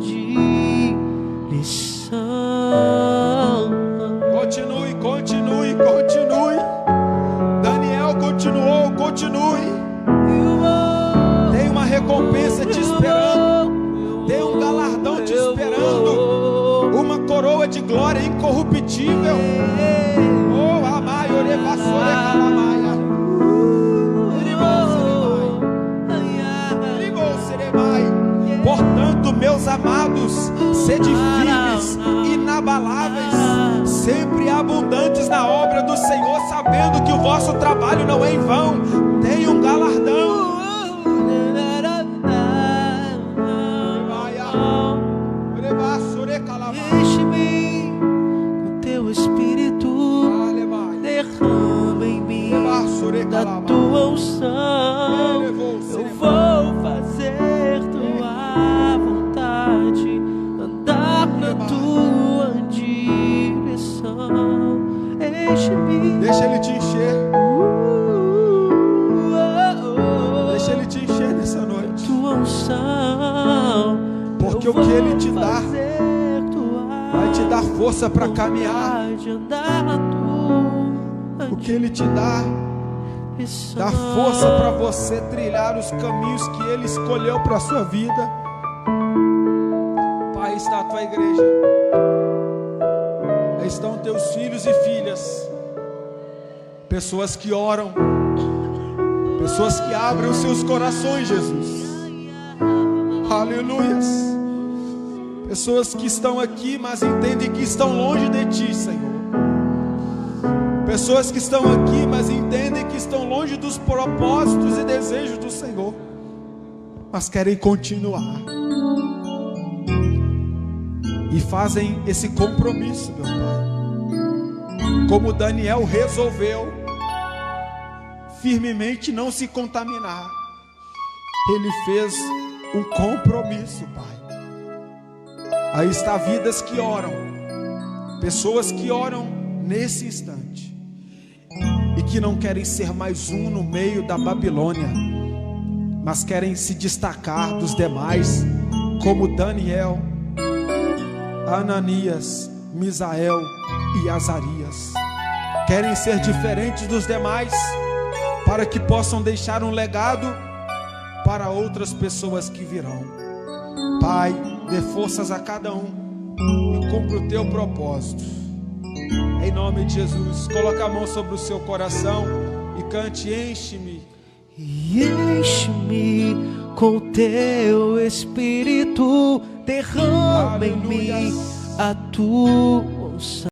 S2: direção.
S1: Continue, continue, continue. Daniel continuou, continue. Tem uma recompensa te esperando. Tem um galardão te esperando. Uma coroa de glória incorruptível. Oh, amai, orevassore, calamaia. Portanto, meus amados, sede firmes, inabaláveis, sempre abundantes na obra do Senhor, sabendo que o vosso trabalho não é em vão. Tem um galardão.
S2: Enche-me com teu Espírito, derrama em mim da tua unção. Eu vou fazer tua vontade, andar na tua direção. Enche-me.
S1: Deixa Ele te encher. Deixa Ele te encher nessa noite.
S2: Tua unção.
S1: Porque o que Ele te dá vai te dar força para caminhar. O que Ele te dá força para você trilhar os caminhos que Ele escolheu para a sua vida. Pai, está a tua igreja. Aí estão teus filhos e filhas. Pessoas que oram. Pessoas que abrem os seus corações, Jesus. Aleluias. Pessoas que estão aqui, mas entendem que estão longe de Ti, Senhor. Pessoas que estão aqui, mas entendem que estão longe dos propósitos e desejos do Senhor, mas querem continuar. E fazem esse compromisso, meu Pai. Como Daniel resolveu firmemente não se contaminar. Ele fez um compromisso, Pai. Aí está vidas que oram, pessoas que oram nesse instante e que não querem ser mais um no meio da Babilônia, mas querem se destacar dos demais, como Daniel, Ananias, Misael e Azarias. Querem ser diferentes dos demais, para que possam deixar um legado para outras pessoas que virão. Pai, dê forças a cada um e cumpra o teu propósito. Em nome de Jesus, coloca a mão sobre o seu coração e cante: enche-me.
S2: E enche-me com teu Espírito, derrama em mim a tua unção.